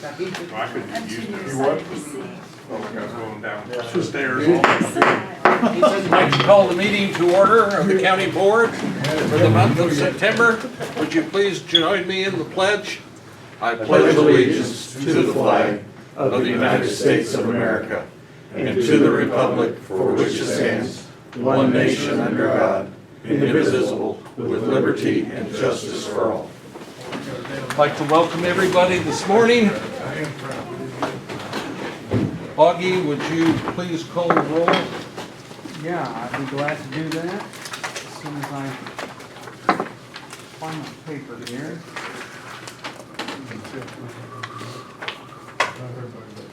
I couldn't use it. You what? Oh, I was going down Yeah. the stairs. I'd like to call the meeting to order of the county board for the month of September. Would you please join me in the pledge? I pledge allegiance to the flag of the United States of America and to the republic for which it stands, one nation under God, indivisible, with liberty and justice for all. I'd like to welcome everybody this morning. Augie, would you please call the roll? Yeah, I'd be glad to do that as soon as I find my paper here.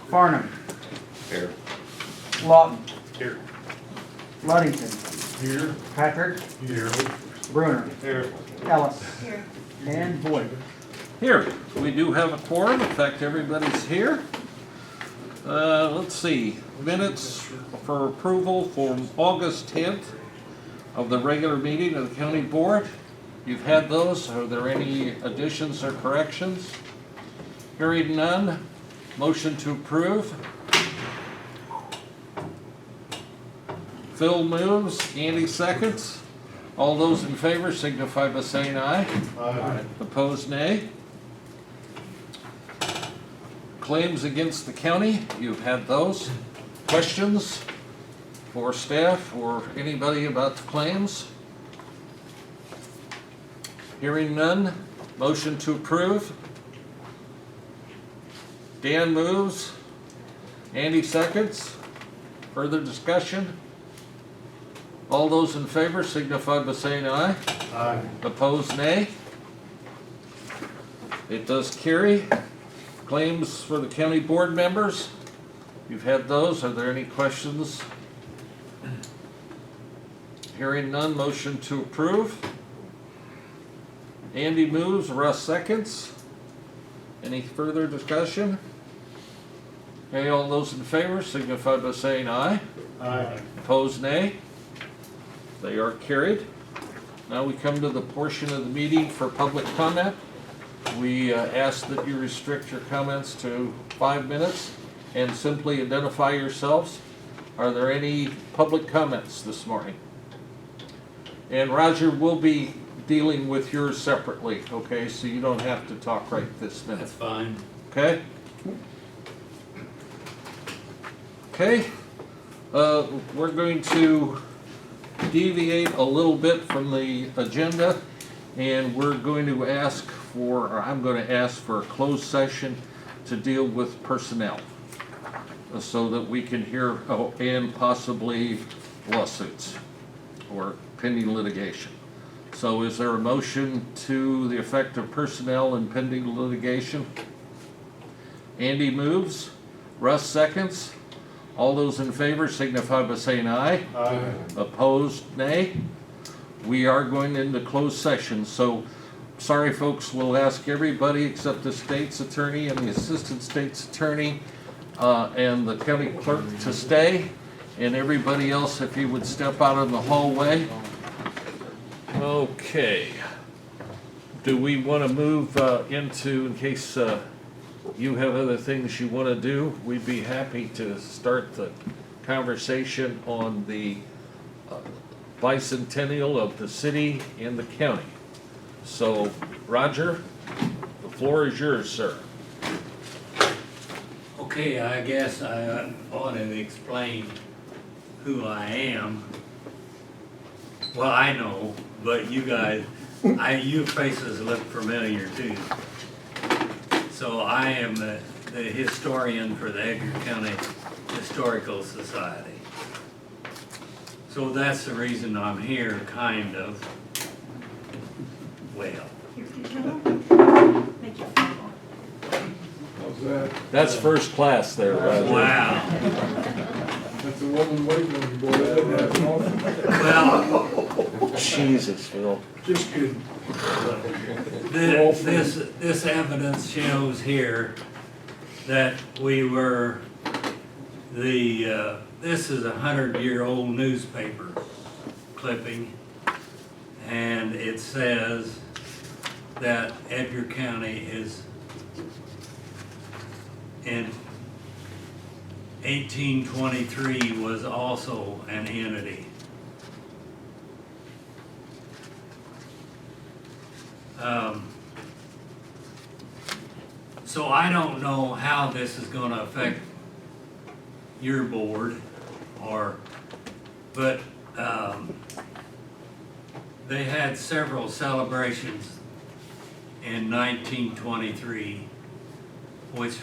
Farnham. Here. Lawton. Here. Luddington. Here. Patrick. Here. Bruner. Here. Ellis. Here. And Boyd. Here, we do have a quorum. In fact, everybody's here. Let's see, minutes for approval from August 10th of the regular meeting of the county board. You've had those. Are there any additions or corrections? Hearing none, motion to approve. Phil moves, Andy seconds. All those in favor signify by saying aye. Aye. Opposed, nay. Claims against the county, you've had those. Questions for staff or anybody about the claims? Hearing none, motion to approve. Dan moves, Andy seconds. Further discussion? All those in favor signify by saying aye. Aye. Opposed, nay. It does carry. Claims for the county board members. You've had those. Are there any questions? Hearing none, motion to approve. Andy moves, Russ seconds. Any further discussion? Okay, all those in favor signify by saying aye. Aye. Opposed, nay. They are carried. Now we come to the portion of the meeting for public comment. We ask that you restrict your comments to 5 minutes and simply identify yourselves. Are there any public comments this morning? And Roger, we'll be dealing with yours separately, okay? So you don't have to talk right this minute. That's fine. Okay? Okay. We're going to deviate a little bit from the agenda, and we're going to ask for, or I'm going to ask for a closed session to deal with personnel so that we can hear, and possibly lawsuits or pending litigation. So is there a motion to the effect of personnel and pending litigation? Andy moves, Russ seconds. All those in favor signify by saying aye. Aye. Opposed, nay. We are going into closed session, so sorry folks, we'll ask everybody except the state's attorney and the assistant state's attorney and the county clerk to stay, and everybody else if you would step out in the hallway. Okay. Do we want to move into, in case you have other things you want to do, we'd be happy to start the conversation on the bicentennial of the city and the county. So, Roger, the floor is yours, sir. Okay, I guess I ought to explain who I am. Well, I know, but you guys, your faces look familiar too. So I am the historian for the Edgar County Historical Society. So that's the reason I'm here, kind of. Well, How's that? That's first class there, Roger. wow. That's a woman waiting on you, boy. That doesn't happen often. Well, Jesus, Phil. Just kidding. this evidence shows here that we were this is a 100-year-old newspaper clipping, and it says that Edgar County is in 1823 was also an entity. So I don't know how this is gonna affect your board, but they had several celebrations in 1923, which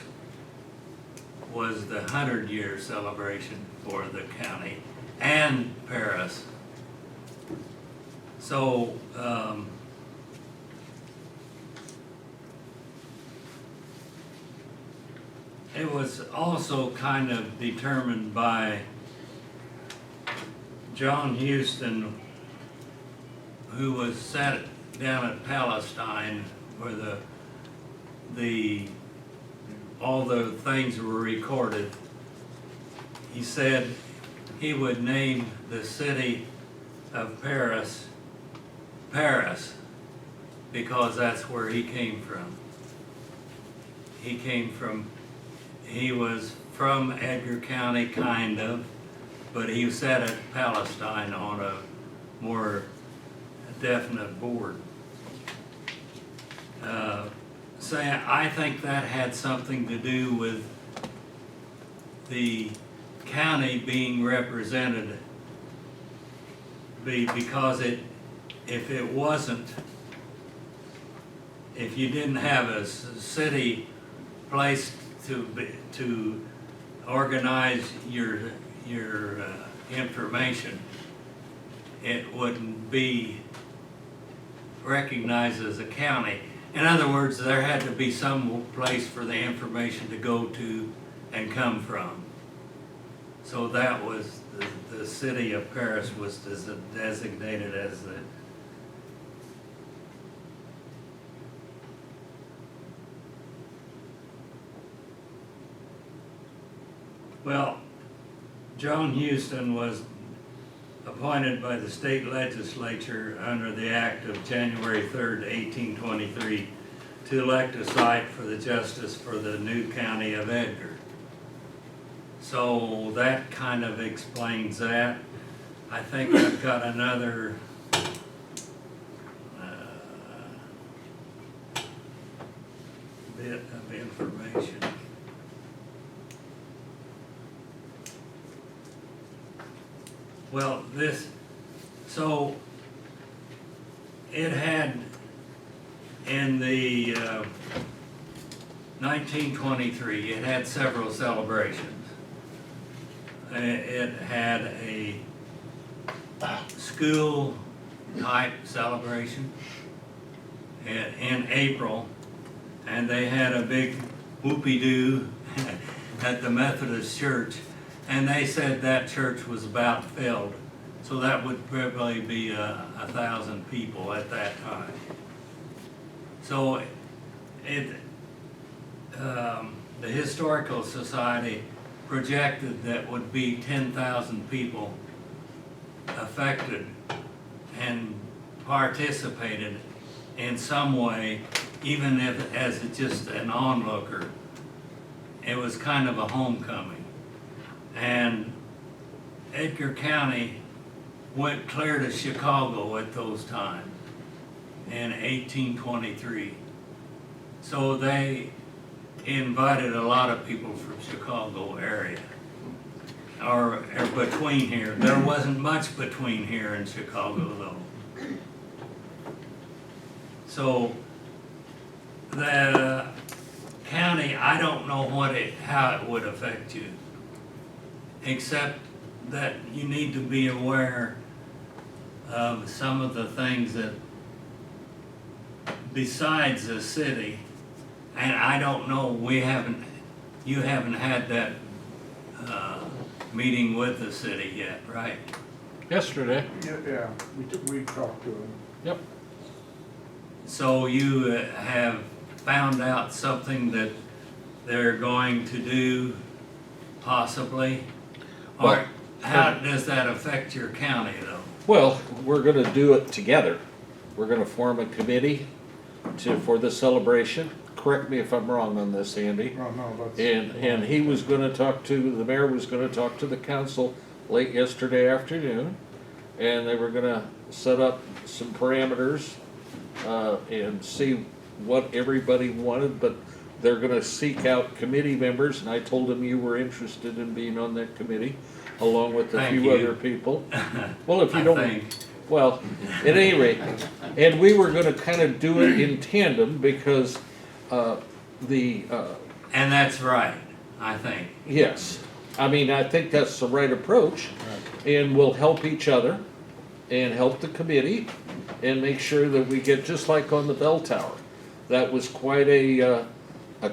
was the 100-year celebration for the county and Paris. So, it was also kind of determined by John Houston, who was sat down at Palestine where all the things were recorded. He said he would name the city of Paris, Paris, because that's where he came from. He was from Edgar County, kind of, but he sat at Palestine on a more definite board. So I think that had something to do with the county being represented, because if it wasn't, if you didn't have a city place to organize your information, it wouldn't be recognized as a county. In other words, there had to be some place for the information to go to and come from. So that was, the city of Paris was designated as the Well, John Houston was appointed by the state legislature under the act of January 3rd, 1823 to elect a site for the justice for the new county of Edgar. So that kind of explains that. I think I've got another bit of information. Well, so it had in the 1923, it had several celebrations. It had a school type celebration in April, and they had a big whoopie-doo at the Methodist Church. And they said that church was about filled, so that would probably be 1,000 people at that time. So the Historical Society projected that would be 10,000 people affected and participated in some way, even if as just an onlooker. It was kind of a homecoming. And Edgar County went clear to Chicago at those times in 1823. So they invited a lot of people from Chicago area, or between here. There wasn't much between here and Chicago though. So the county, I don't know how it would affect you, except that you need to be aware of some of the things that, besides the city, and I don't know, you haven't had that meeting with the city yet, right? Yesterday. Yeah, we talked to him. Yep. So you have found out something that they're going to do, possibly? Or Well, how does that affect your county, though? Well, we're gonna do it together. We're gonna form a committee for the celebration. Of correct me if I'm wrong on this, Andy. No, that's. And he was gonna talk to, the mayor was gonna talk to the council late yesterday afternoon, and they were gonna set up some parameters, and see what everybody wanted, but they're gonna seek out committee members, and I told them you were interested in being on that committee, along with a Thank few you. other people. Well, if you I don't, think. well, at any rate, and we were gonna kind of do it in tandem, because, And that's right, I think. yes, I mean, I think that's the right approach, and we'll help each other, and help the committee, and make sure that we get, just like on the bell tower. That was quite a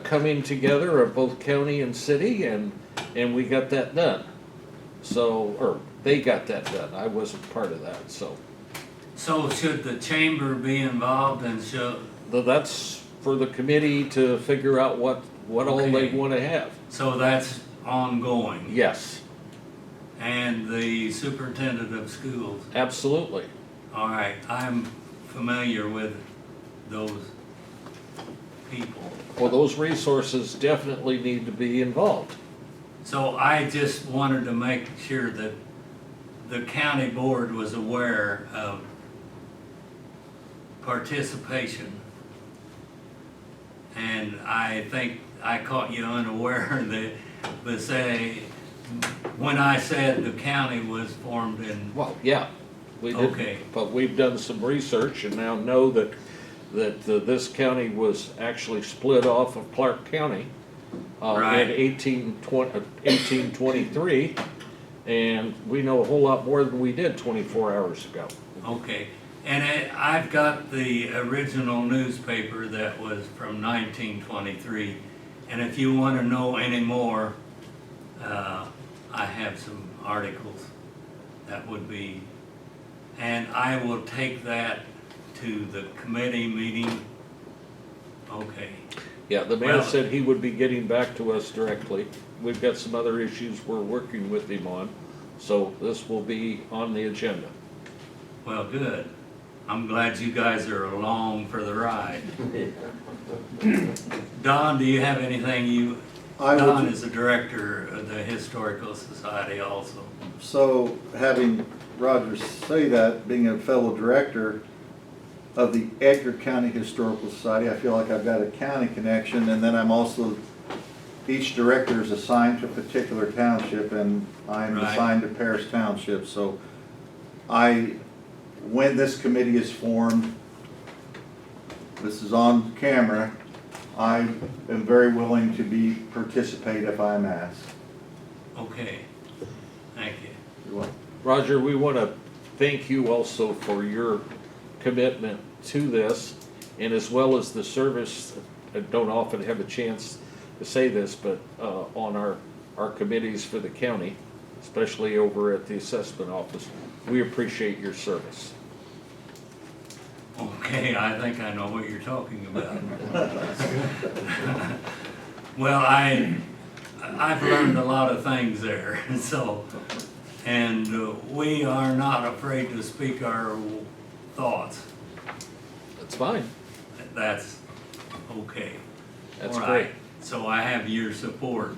coming together of both county and city, and we got that done. So, or they got that done, I wasn't part of that, so. So should the chamber be involved and should, That's for the committee to figure out what all they Okay. wanna have. so that's ongoing? Yes, And the superintendent of schools? absolutely. All right, I'm familiar with those people. Well, those resources definitely need to be involved. So I just wanted to make sure that the county board was aware of participation. And I think I caught you unaware that say, when I said the county was formed in, Well, yeah, we did, Okay. but we've done some research and now know that this county was actually split off of Clark County Right. in 1823, and we know a whole lot more than we did 24 hours ago. okay. And I've got the original newspaper that was from 1923. And if you want to know any more, I have some articles that would be, and I will take that to the committee meeting. Okay, Yeah, the mayor Well- said he would be getting back to us directly. We've got some other issues we're working with him on, so this will be on the agenda. well, good. I'm glad you guys are along for the ride. Don, do you have anything Don is the director of the Historical Society also. So having Roger say that, being a fellow director of the Edgar County Historical Society, I feel like I've got a county connection, and then I'm also, each director is assigned to a particular township, and I'm Right. assigned to Paris Township, so when this committee is formed, this is on camera, I am very willing to participate if I'm asked. Okay, thank you. You're welcome. Roger, we want to thank you also for your commitment to this, and as well as the service. I don't often have a chance to say this, but on our committees for the county, especially over at the assessment office, we appreciate your service. Okay, I think I know what you're talking about. Well, I've learned a lot of things there, so, and we are not afraid to speak our thoughts. That's fine. That's okay. That's All great. right, so I have your support.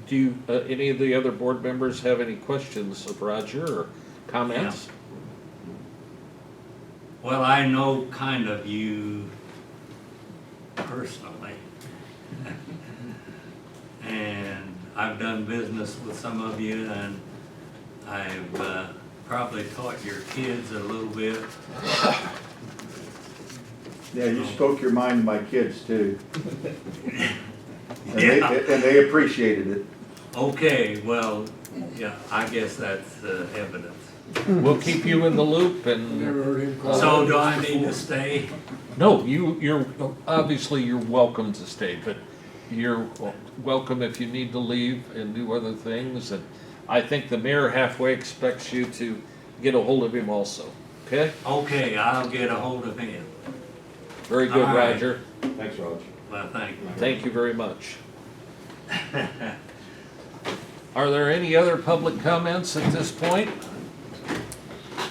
Do you, any of the other board members have any questions of Roger or comments? Well, I know kind of you personally. And I've done business with some of you, and I've probably taught your kids a little bit. Yeah, you spoke your mind to my kids too. And Yeah. they appreciated it. Okay, well, yeah, I guess that's evidence. We'll keep you in the loop and, Never heard him call. So it do I before. need to stay? no, you're, obviously you're welcome to stay, but you're welcome if you need to leave and do other things. And I think the mayor halfway expects you to get a hold of him also, okay? Okay, I'll get a hold of him. Very good, All right. Roger. Thanks, Roger. Well, thank you. Thank you very much. Are there any other public comments at this point?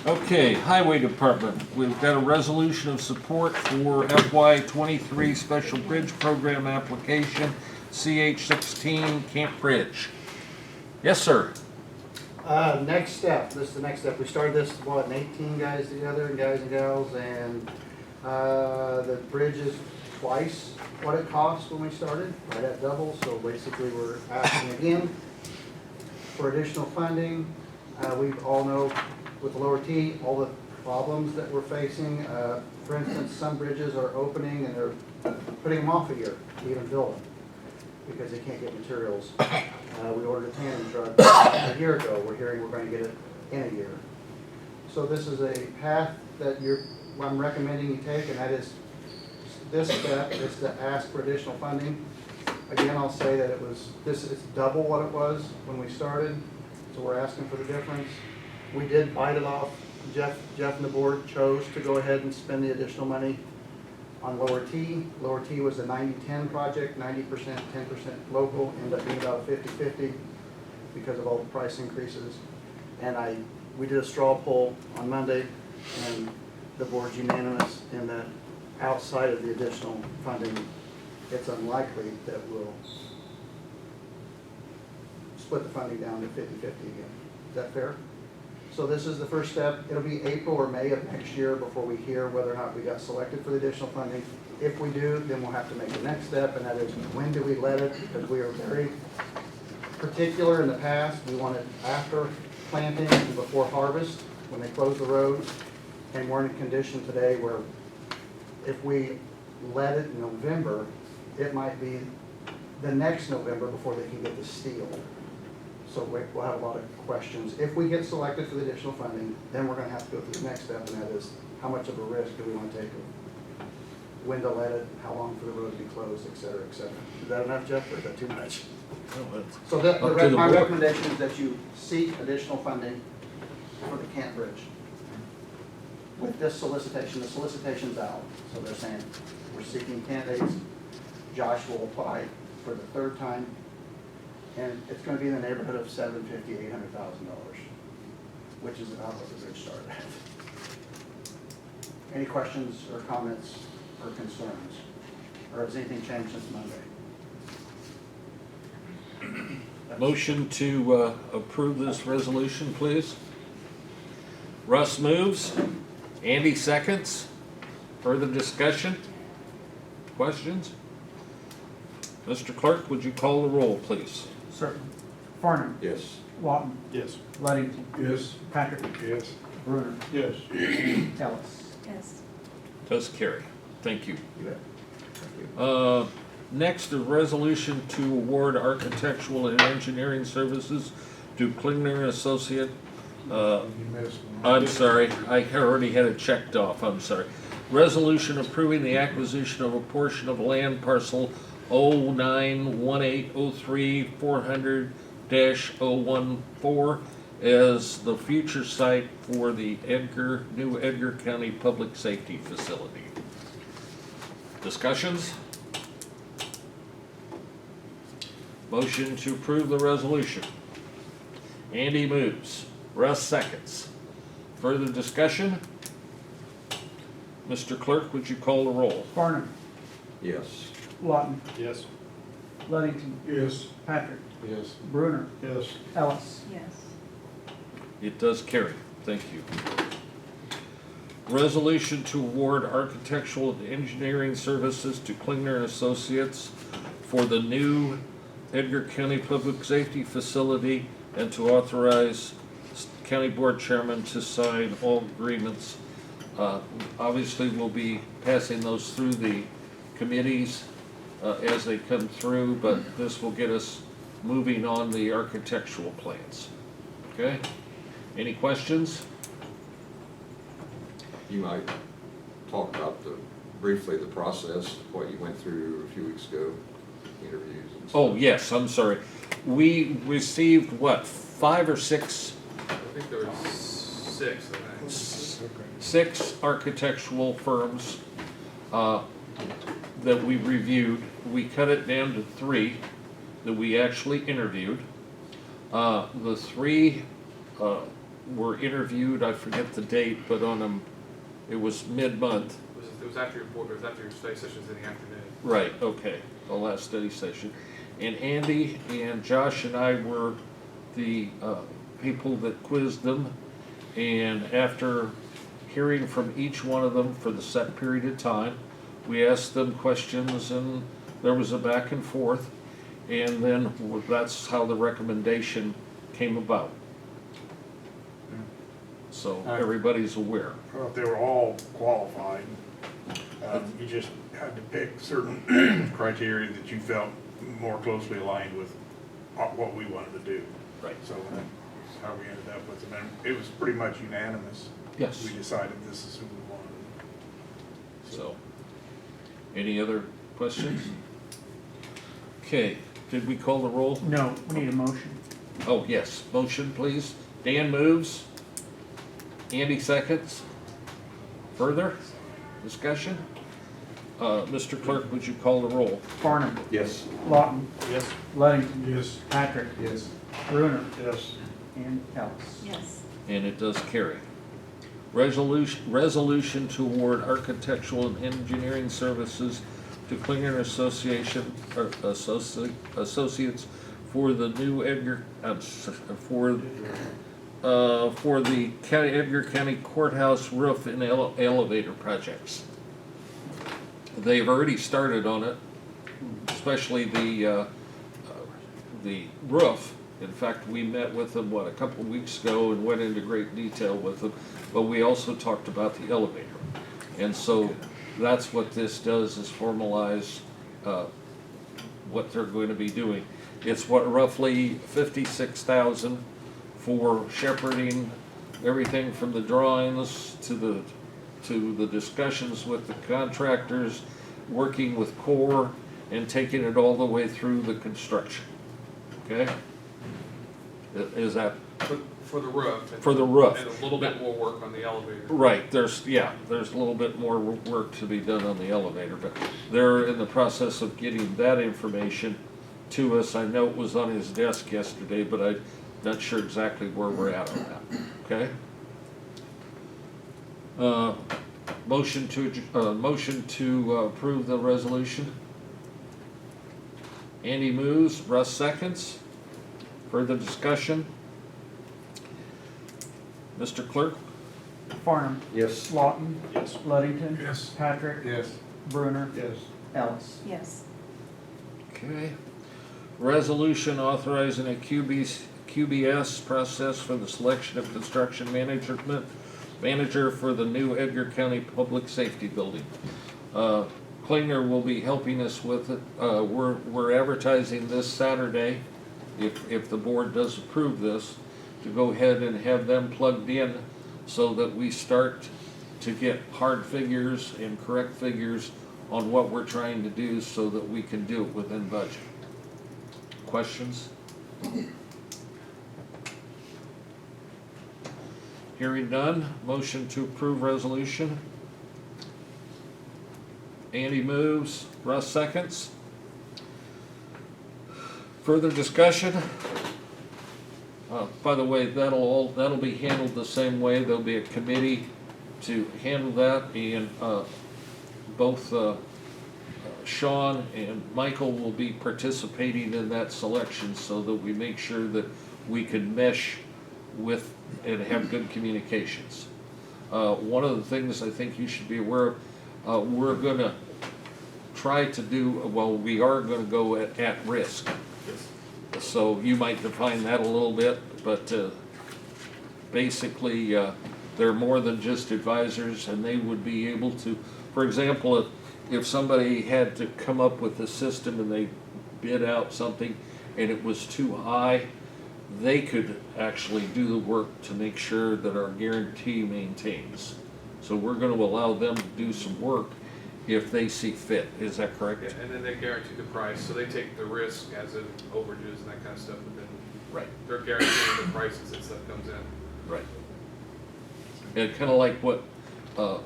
Okay, Highway Department, we've got a resolution of support for FY '23 Special Bridge Program application, CH16 Camp Bridge. Yes, sir. Next step, this is the next step. We started this, what, 18 guys together, guys and gals, and the bridge is twice what it cost when we started, right at double. So basically, we're asking again for additional funding. We all know with the lower T, all the problems that we're facing. For instance, some bridges are opening and they're putting them off a year to even build them because they can't get materials. We ordered a tandem truck a year ago. We're hearing we're going to get it in a year. So this is a path that I'm recommending you take, and that is, this step is to ask for additional funding. Again, I'll say that this is double what it was when we started, so we're asking for the difference. We did bite it off. Jeff and the board chose to go ahead and spend the additional money on lower T. Lower T was a 90-10 project, 90%, 10% local, ended up being about 50-50 because of all the price increases. And we did a straw poll on Monday, and the board's unanimous in that outside of the additional funding, it's unlikely that we'll split the funding down to 50-50 again. Is that fair? So this is the first step. It'll be April or May of next year before we hear whether or not we got selected for the additional funding. If we do, then we'll have to make the next step, and that is, when do we let it? Because we are very particular in the past. We want it after planting and before harvest, when they close the roads. And we're in a condition today where if we let it in November, it might be the next November before they can get the steel. So we'll have a lot of questions. If we get selected for the additional funding, then we're going to have to go through the next step, and that is, how much of a risk do we want to take? When to let it, how long for the road to be closed, et cetera, et cetera. Is that enough, Jeff, or is that too much? So my recommendation is that you seek additional funding for the Camp Bridge. With this solicitation, the solicitation's out, so they're saying, we're seeking candidates. Josh will apply for the third time. And it's going to be in the neighborhood of $750,000 to $800,000, which is about what the bridge started at. Any questions or comments or concerns? Or has anything changed since Monday? Motion to approve this resolution, please. Russ moves. Andy seconds. Further discussion? Questions? Mr. Clerk, would you call the roll, please? Certainly. Farnum. Yes. Lawton. Yes. Ludington. Yes. Patrick. Yes. Bruner. Yes. Ellis. Yes. Does carry. Thank you. You bet. Thank you. Next, a resolution to award architectural and engineering services to Klingner Associate. You missed one. I'm sorry, I already had it checked off, I'm sorry. Resolution approving the acquisition of a portion of land parcel 091803-400-014 as the future site for the new Edgar County Public Safety Facility. Discussions? Motion to approve the resolution. Andy moves. Russ seconds. Further discussion? Mr. Clerk, would you call the roll? Farnum. Yes. Lawton. Yes. Ludington. Yes. Patrick. Yes. Bruner. Yes. Ellis. Yes. It does carry. Thank you. Resolution to award architectural and engineering services to Klingner Associates for the new Edgar County Public Safety Facility and to authorize County Board Chairman to sign all agreements. Obviously, we'll be passing those through the committees as they come through, but this will get us moving on the architectural plans. Okay? Any questions? You might talk about briefly the process, what you went through a few weeks ago, interviews and stuff. Oh, yes, I'm sorry. We received, what, 5 or 6? I think there was 6, I think. 6 architectural firms that we reviewed. We cut it down to 3 that we actually interviewed. The 3 were interviewed, I forget the date, but it was mid-month. It was after your board, it was after your study sessions in the afternoon. Right, okay, the last study session. And Andy and Josh and I were the people that quizzed them. And after hearing from each one of them for the set period of time, we asked them questions and there was a back and forth. And then that's how the recommendation came about. So everybody's aware. Well, if they were all qualified, you just had to pick certain criteria that you felt more closely aligned with what we wanted to do. Right. So that's how we ended up with them. And it was pretty much unanimous. Yes. We decided this is who we wanted. So, any other questions? Okay, did we call the roll? No, we need a motion. Oh, yes, motion please. Dan moves. Andy seconds. Further discussion? Mr. Clerk, would you call the roll? Farnum. Yes. Lawton. Yes. Ludington. Yes. Patrick. Yes. Bruner. Yes. And Ellis. Yes. And it does carry. Resolution to award architectural and engineering services to Klinger Association, or Associates for the new Edgar, for the Edgar County Courthouse roof and elevator projects. They've already started on it, especially the roof. In fact, we met with them, a couple of weeks ago and went into great detail with them, but we also talked about the elevator. And so that's what this does, is formalize what they're going to be doing. It's roughly $56,000 for shepherding everything from the drawings to the discussions with the contractors, working with Core, and taking it all the way through the construction. Okay? Is that For the roof. for the roof? And a little bit more work on the elevator. Right, there's a little bit more work to be done on the elevator, but they're in the process of getting that information to us. I know it was on his desk yesterday, but I'm not sure exactly where we're at on that, okay? Motion to approve the resolution. Andy moves, Russ seconds. Further discussion? Mr. Clerk? Farnum. Yes. Lawton. Yes. Ludington. Yes. Patrick. Yes. Bruner. Yes. Ellis. Yes. Okay. Resolution authorizing a QBS process for the selection of construction manager for the new Edgar County Public Safety Building. Klinger will be helping us with it. We're advertising this Saturday, if the board does approve this, to go ahead and have them plugged in so that we start to get hard figures and correct figures on what we're trying to do so that we can do it within budget. Questions? Hearing none, motion to approve resolution. Andy moves, Russ seconds. Further discussion? By the way, that'll be handled the same way. There'll be a committee to handle that, and both Sean and Michael will be participating in that selection so that we make sure that we can mesh with and have good communications. One of the things I think you should be aware of, we're gonna try to do, we are gonna go at risk. So you might define that a little bit, but basically they're more than just advisors, and they would be able to, for example, if somebody had to come up with a system and they bid out something and it was too high, they could actually do the work to make sure that our guarantee maintains. So we're going to allow them to do some work if they see fit. Is that correct? Yeah, and then they guarantee the price, so they take the risk as in overages and that kind of stuff, but then Right. they're guaranteeing the prices and stuff comes in. Right. And kind of like what,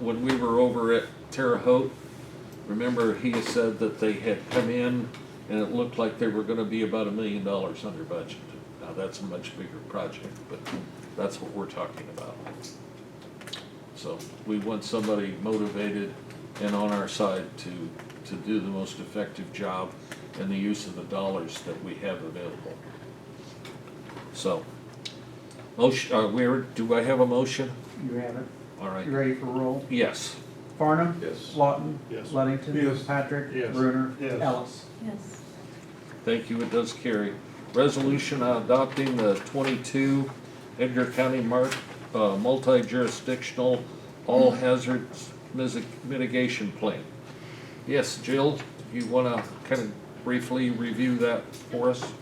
when we were over at Terre Haute, remember he had said that they had come in and it looked like they were going to be about $1 million under budget. Now, that's a much bigger project, but that's what we're talking about. So we want somebody motivated and on our side to do the most effective job and the use of the dollars that we have available. So, motion, do I have a motion? You have it. All right. You ready for roll? Yes. Farnum? Yes. Lawton? Yes. Ludington? Yes. Patrick? Yes. Bruner? Yes. Ellis? Yes. Thank you, it does carry. Resolution adopting the 22 Edgar County multi-jurisdictional all hazards mitigation plan. Yes, Jill, you wanna kind of briefly review that for us?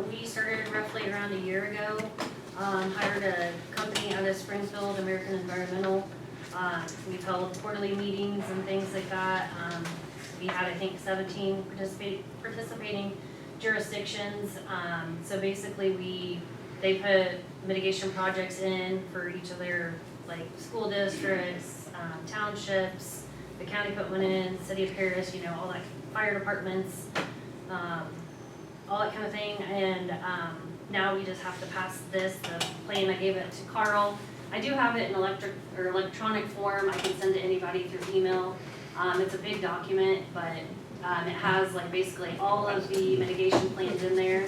We started roughly around a year ago, hired a company out of Springfield, American Environmental. We've held quarterly meetings and things like that. We had, I think, 17 participating jurisdictions. So basically they put mitigation projects in for each of their like school districts, townships. The county put one in, City of Paris, you know, all that, fire departments, all that kind of thing. And now we just have to pass this, the plan. I gave it to Carl. I do have it in electronic form. I can send it to anybody through email. It's a big document, but it has like basically all of the mitigation plans in there.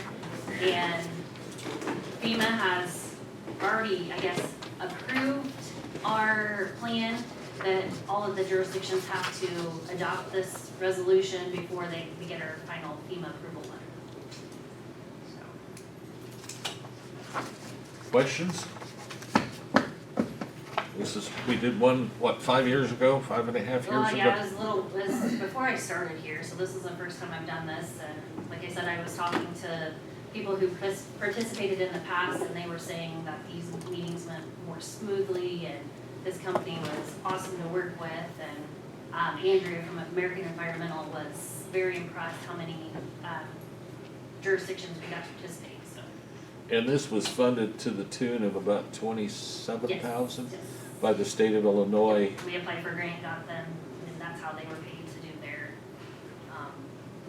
And FEMA has already, I guess, approved our plan, that all of the jurisdictions have to adopt this resolution before we get our final FEMA approval letter. Questions? We did one, what, 5 years ago, 5.5 years ago? Well, yeah, it was before I started here, so this is the first time I've done this. And like I said, I was talking to people who participated in the past, and they were saying that these meetings went more smoothly, and this company was awesome to work with. And Andrea from American Environmental was very impressed how many jurisdictions we got to participate. So. And this was funded to the tune of about 27,000 Yes. by the state of Illinois. We applied for a grant, got them, and that's how they were paid to do their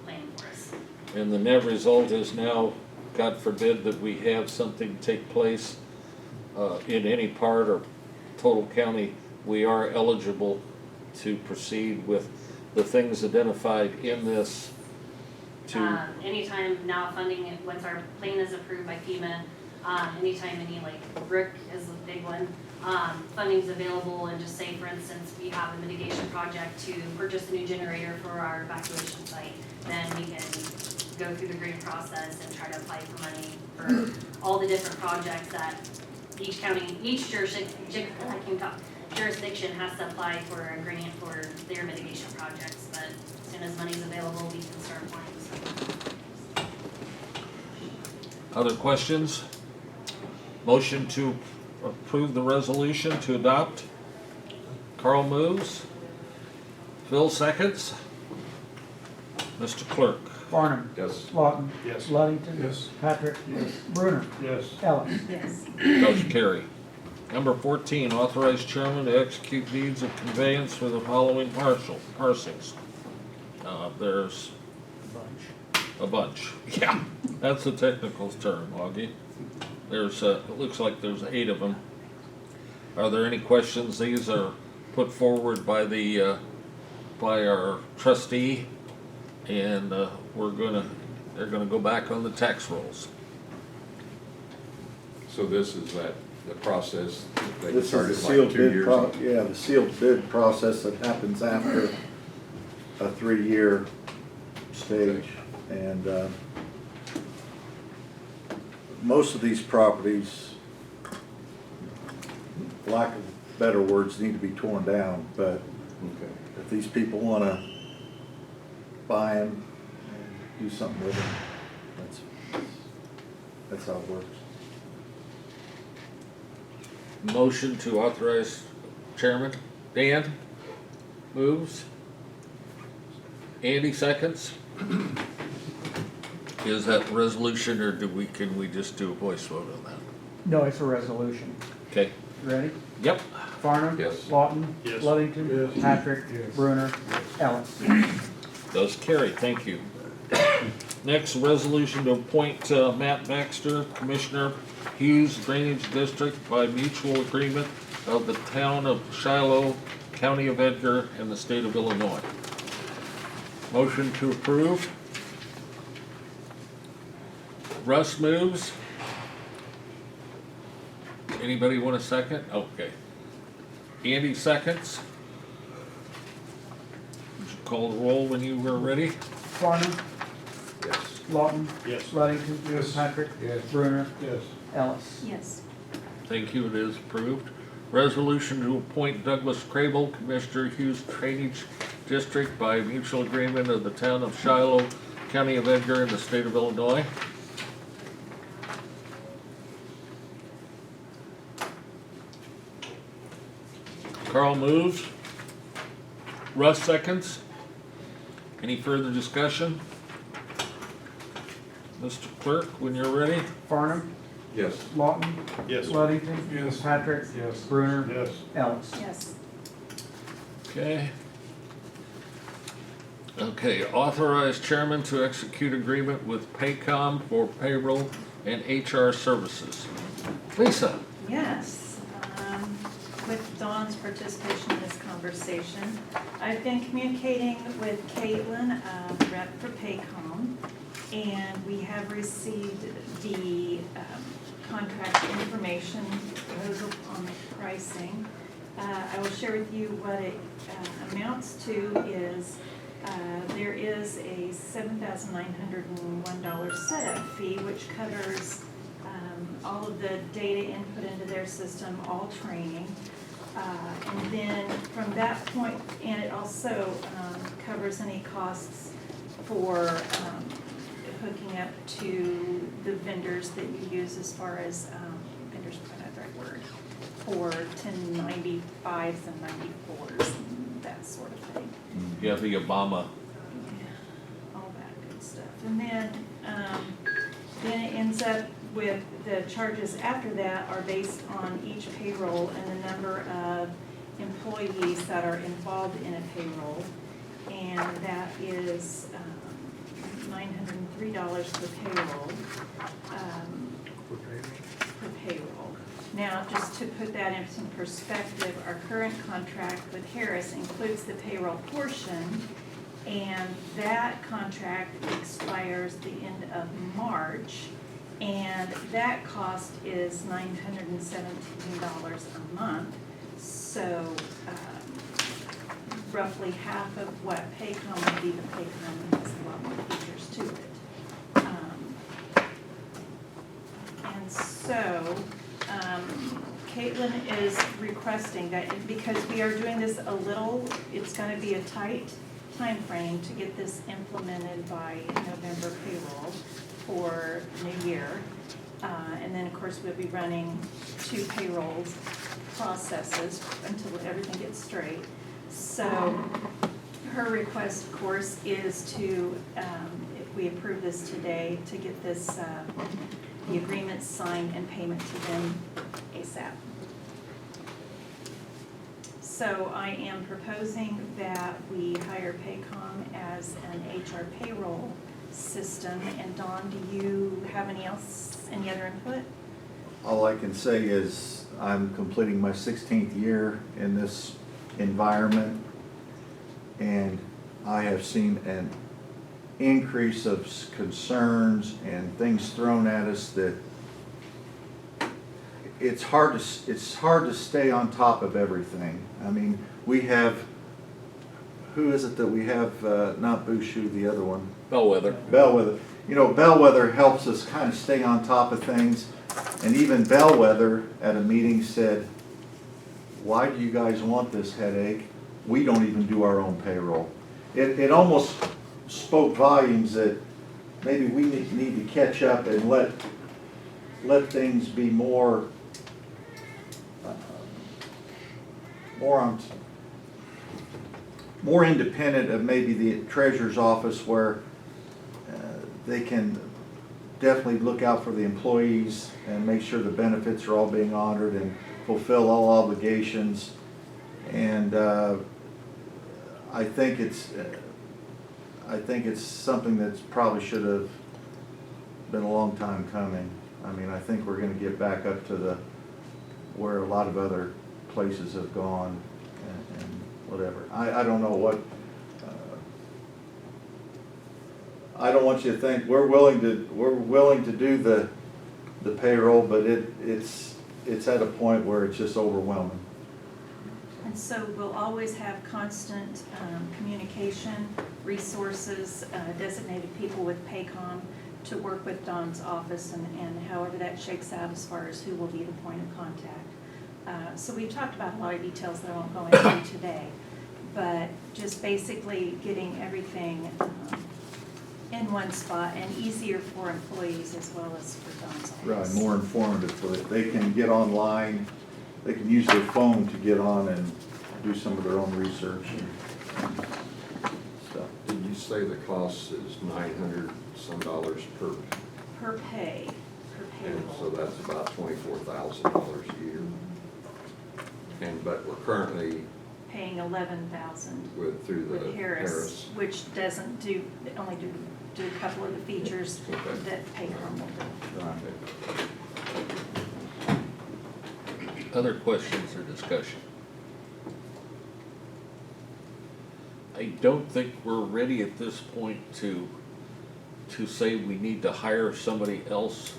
plan for us. And the net result is now, God forbid that we have something take place in any part or total county, we are eligible to proceed with the things identified in this to, Anytime now funding, once our plan is approved by FEMA, anytime any like brick is a big one, funding's available. And just say, for instance, we have a mitigation project to purchase a new generator for our evacuation site, then we can go through the grant process and try to apply for money for all the different projects that each county, each jurisdiction has to apply for a grant for their mitigation projects. But as soon as money's available, we can start applying. So. other questions? Motion to approve the resolution to adopt. Carl moves. Phil seconds. Mr. Clerk. Farnum? Yes. Lawton? Yes. Ludington? Yes. Patrick? Yes. Bruner? Yes. Ellis? Yes. Does carry. Number 14, authorize chairman to execute deeds of conveyance for the following parcels. There's a bunch. Yeah, that's a technical term, Augie. There's, it looks like there's 8 of them. Are there any questions? These are put forward by by our trustee, and they're gonna go back on the tax rolls. So this is the process they This is started the like sealed 2 bid years ago. the sealed bid process that happens after a 3-year stage. And most of these properties, lack of better words, need to be torn down. But if these people want to buy them and do something with them, that's how it works. Motion to authorize chairman. Dan moves. Andy seconds. Is that resolution, or can we just do a voice vote on that? No, it's a resolution. Okay. You ready? Yep. Farnum? Yes. Lawton? Yes. Ludington? Yes. Patrick? Yes. Bruner? Ellis? Does carry. Thank you. Next, resolution to appoint Matt Baxter, Commissioner, Hughes Drainage District by mutual agreement of the town of Shiloh, County of Edgar, and the state of Illinois. Motion to approve. Russ moves. Anybody want a second? Okay. Andy seconds. Would you call the roll when you were ready? Farnum, Yes. Lawton, Yes. Ludington, Yes. Patrick, Yes. Brunner, Yes. Ellis. Yes. Thank you, it is approved. Resolution to appoint Douglas Crable, Commissioner, Hughes Drainage District by mutual agreement of the town of Shiloh, County of Edgar, and the state of Illinois. Carl moves. Russ seconds. Any further discussion? Mr. Clerk, when you're ready. Farnum, Yes. Lawton, Yes. Ludington, Yes. Patrick, Yes. Brunner, Yes. Ellis. Yes. Okay. Okay, authorize chairman to execute agreement with Paycom for payroll and HR services. Lisa? Yes, with Dawn's participation in this conversation, I've been communicating with Caitlin, rep for Paycom, and we have received the contract information proposal on the pricing. I will share with you what it amounts to is there is a $7,901 setup fee, which covers all of the data input into their system, all training. And then from that point, and it also covers any costs for hooking up to the vendors that you use as far as, vendors, probably not the right word, for 1095s and 94s and that sort of thing. Yeah, the Obama. All that good stuff. And then it ends up with the charges after that are based on each payroll and the number of employees that are involved in a payroll. And that is $903 per payroll. Per payroll. Now, just to put that in some perspective, our current contract with Harris includes the payroll portion, and that contract expires the end of March, and that cost is $917 a month. So roughly half of what Paycom would be, the Paycom has a lot more features to it. And so Caitlin is requesting that, because we are doing this a little, it's gonna be a tight time frame to get this implemented by November payroll for New Year. And then, of course, we'll be running 2 payroll processes until everything gets straight. So her request, of course, is to, if we approve this today, to get this, the agreement signed and payment to them ASAP. So I am proposing that we hire Paycom as an HR payroll system. And Dawn, do you have any other input? All I can say is I'm completing my 16th year in this environment, and I have seen an increase of concerns and things thrown at us that it's hard to stay on top of everything. I mean, we have, who is it that we have, not Bushu, the other one? Bellwether. Bellwether. You know, Bellwether helps us kind of stay on top of things. And even Bellwether at a meeting said, why do you guys want this headache? We don't even do our own payroll. It almost spoke volumes that maybe we need to catch up and let things be more independent of maybe the treasurer's office, where they can definitely look out for the employees and make sure the benefits are all being honored and fulfill all obligations. And I think I think it's something that's probably should have been a long time coming. I mean, I think we're gonna get back up to the, where a lot of other places have gone and whatever. I don't know what, I don't want you to think, we're willing to do the payroll, but it's at a point where it's just overwhelming. And so we'll always have constant communication, resources, designated people with Paycom to work with Don's office and however that shakes out as far as who will be the point of contact. So we've talked about a lot of details that I won't go into today, but just basically getting everything in one spot and easier for employees as well as for Don's office. Right, more informative, so that they can get online, they can use their phone to get on and do some of their own research and stuff. Did you say the cost is $900 some per, Per pay, per and so payroll. that's about $24,000 a year? And, but we're currently Paying 11,000 through the with Harris, which doesn't do, only do a couple of the features Okay. that Paycom will do. Other questions or discussion? I don't think we're ready at this point to say we need to hire somebody else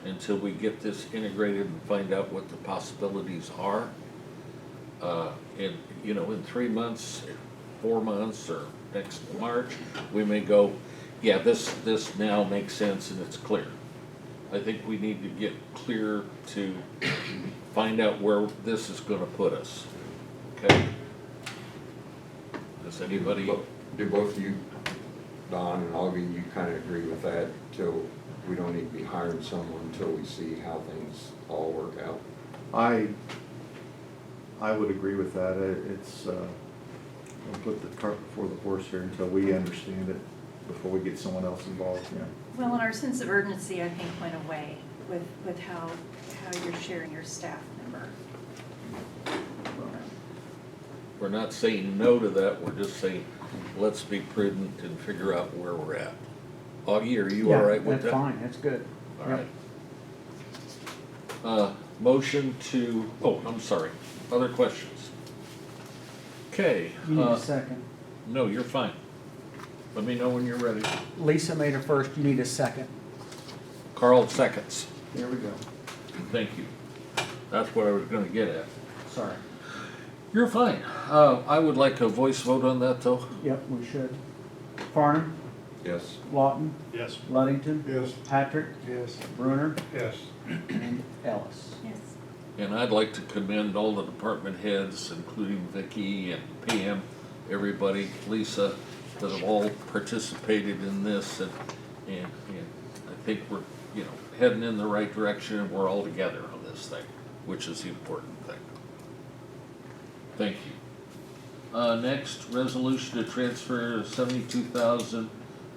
until we get this integrated and find out what the possibilities are. And, you know, in 3 months, 4 months, or next March, we may go, yeah, this now makes sense and it's clear. I think we need to get clear to find out where this is gonna put us, okay? Does anybody? Do both you, Don and Augie, you kind of agree with that, till we don't need to be hiring someone until we see how things all work out? I would agree with that. It's, we'll put the cart before the horse here until we understand it, before we get someone else involved, yeah. Well, and our sense of urgency, I think, went away with how you're sharing your staff member. We're not saying no to that, we're just saying, let's be prudent and figure out where we're at. Augie, are you all right with that? That's fine, that's good. All right. Motion to, oh, I'm sorry, other questions? Okay. You need a second. No, you're fine. Let me know when you're ready. Lisa made her first, you need a second. Carl seconds. There we go. Thank you. That's what I was gonna get at. Sorry. You're fine. I would like a voice vote on that, though. Yep, we should. Farnham, Yes. Lawton, Yes. Luddington, Yes. Patrick, Yes. Bruner, Yes. and Ellis. Yes. And I'd like to commend all the department heads, including Vicki and Pam, everybody, Lisa, that have all participated in this, and I think we're, you know, heading in the right direction, and we're all together on this thing, which is the important thing. Thank you. Next, resolution to transfer $72,000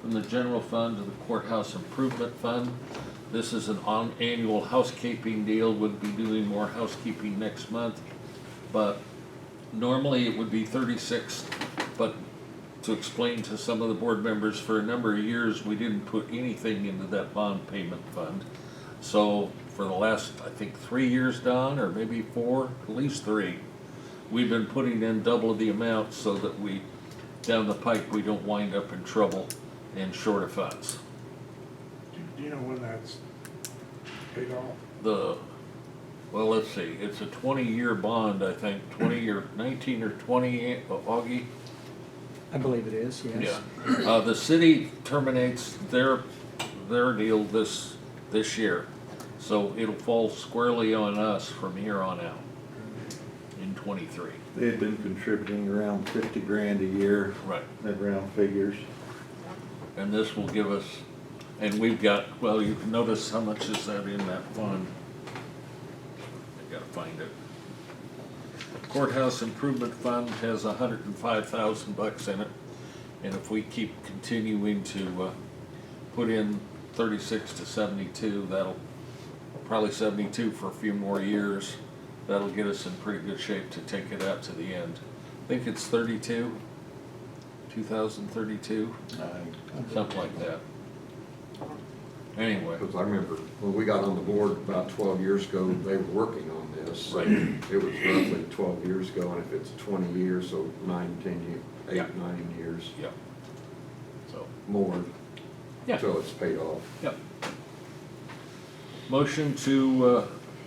from the general fund to the courthouse improvement fund. This is an annual housekeeping deal. We'll be doing more housekeeping next month, but normally it would be 36, but to explain to some of the board members, for a number of years, we didn't put anything into that bond payment fund. So for the last, I think, 3 years, Don, or maybe 4, at least 3, we've been putting in double the amount so that we, down the pike, we don't wind up in trouble and short of funds. Do you know when that's paid off? Well, let's see, it's a 20-year bond, I think, 20 or 19 or 20, Augie? I believe it is, yes. Yeah. The city terminates their deal this year, so it'll fall squarely on us from here on out in 23. They had been contributing around 50 grand a year, Right. at round figures. And this will give us, and we've got, well, you can notice how much is that in that fund. I gotta find it. Courthouse Improvement Fund has $105,000 in it, and if we keep continuing to put in 36 to 72, that'll, probably 72 for a few more years, that'll get us in pretty good shape to take it out to the end. I think it's 32. 2032, something like that. Anyway, Because I remember when we got on the board about 12 years ago, they were working on this. Right. It was roughly 12 years ago, and if it's 20 years, so 9, 10 years, 8, Yeah. 9 years yeah. So, more yeah, until it's paid off. yep. Motion to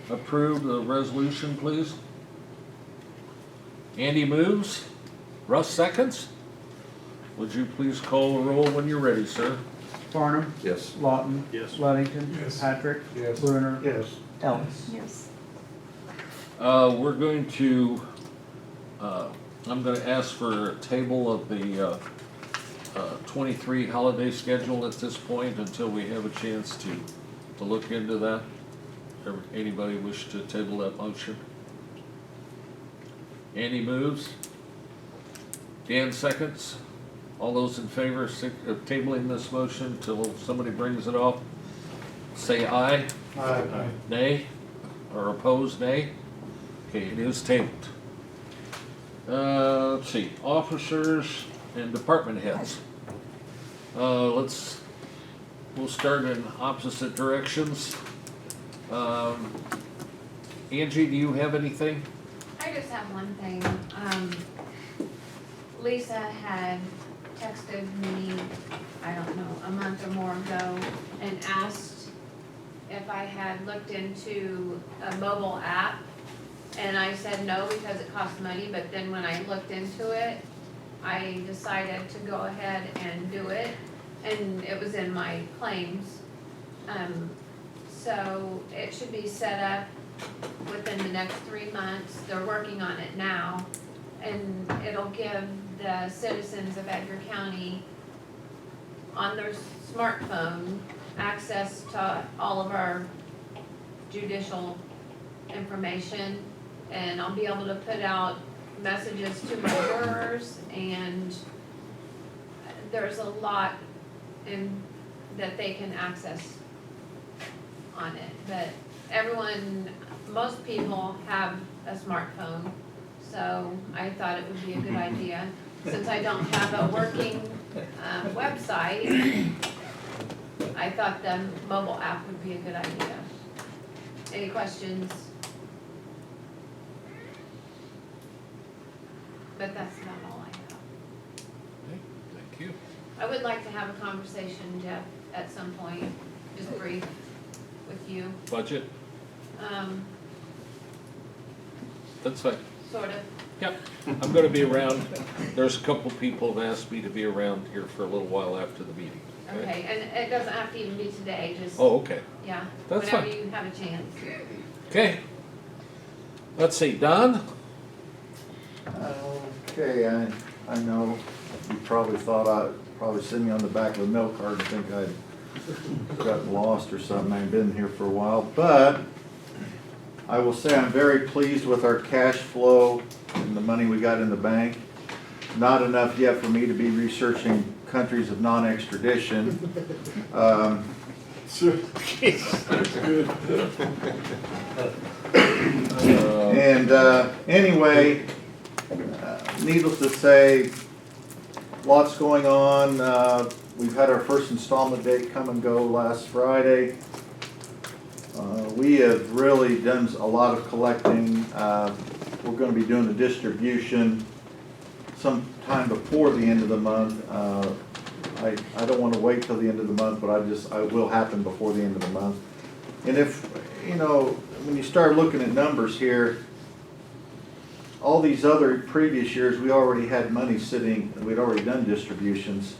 approve the resolution, please. Andy moves. Russ seconds. Would you please call the roll when you're ready, sir? Farnum, Yes. Lawton. Yes. Ludington. Yes. Patrick. Yes. Bruner. Yes. Ellis. Yes. We're going to, I'm gonna ask for a table of the 23 holiday schedule at this point until we have a chance to look into that. Anybody wish to table that motion? Andy moves. Dan seconds. All those in favor of tabling this motion till somebody brings it up, say aye. Nay? Or opposed, nay? Okay, it is tabled. Let's see, officers and department heads. We'll start in opposite directions. Angie, do you have anything? I just have one thing. Lisa had texted me, I don't know, a month or more ago and asked if I had looked into a mobile app. And I said no because it costs money, but then when I looked into it, I decided to go ahead and do it. And it was in my claims. So it should be set up within the next 3 months. They're working on it now. And it'll give the citizens of Edgar County on their smartphone access to all of our judicial information. And I'll be able to put out messages to my jurors, and there's a lot that they can access on it. But most people have a smartphone, so I thought it would be a good idea. Since I don't have a working website, I thought the mobile app would be a good idea. Any questions? But that's not all I have. Okay, thank you. I would like to have a conversation, Jeff, at some point, just brief with you. Budget, that's fine. Sort of. Yep, I'm gonna be around. There's a couple people have asked me to be around here for a little while after the meeting. Okay, and it doesn't have to even be today, just, Oh, okay, yeah, that's whenever fine. you have a chance. Okay. Let's see, Don? Okay, I know you probably thought I'd probably send me on the back of a milk cart and think I'd gotten lost or something. I've been here for a while, but I will say I'm very pleased with our cash flow and the money we got in the bank. Not enough yet for me to be researching countries of non-extradition. Anyway, needless to say, lots going on. We've had our first installment date come and go last Friday. We have really done a lot of collecting. We're going to be doing the distribution sometime before the end of the month. I don't want to wait till the end of the month, but it will happen before the end of the month. And if, when you start looking at numbers here, all these other previous years, we already had money sitting, we'd already done distributions.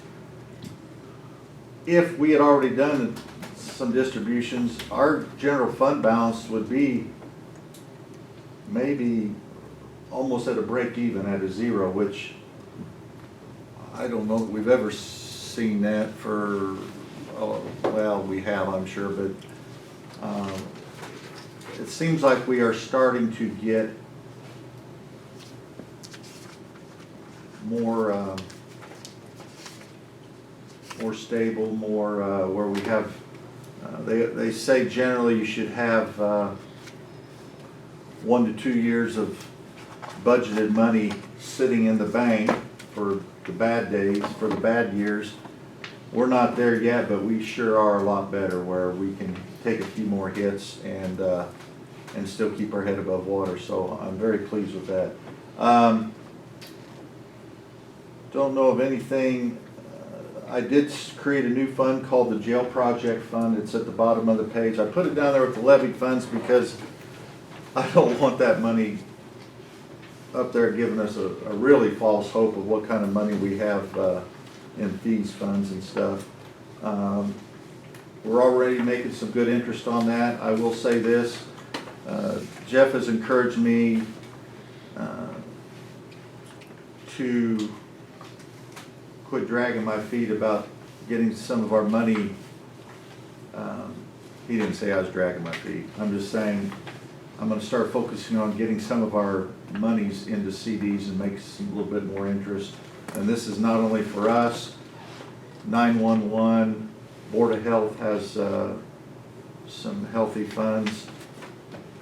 If we had already done some distributions, our general fund balance would be maybe almost at a break even, at a zero, which I don't know that we've ever seen that for, well, we have, I'm sure, but it seems like we are starting to get more stable, more where we have, they say generally you should have 1 to 2 years of budgeted money sitting in the bank for the bad days, for the bad years. We're not there yet, but we sure are a lot better where we can take a few more hits and still keep our head above water. So I'm very pleased with that. Don't know of anything. I did create a new fund called the Jail Project Fund. It's at the bottom of the page. I put it down there with the levied funds because I don't want that money up there giving us a really false hope of what kind of money we have in fees funds and stuff. We're already making some good interest on that. I will say this, Jeff has encouraged me to quit dragging my feet about getting some of our money. He didn't say I was dragging my feet. I'm just saying I'm going to start focusing on getting some of our monies into CDs and make some a little bit more interest. And this is not only for us. 911, Board of Health has some healthy funds.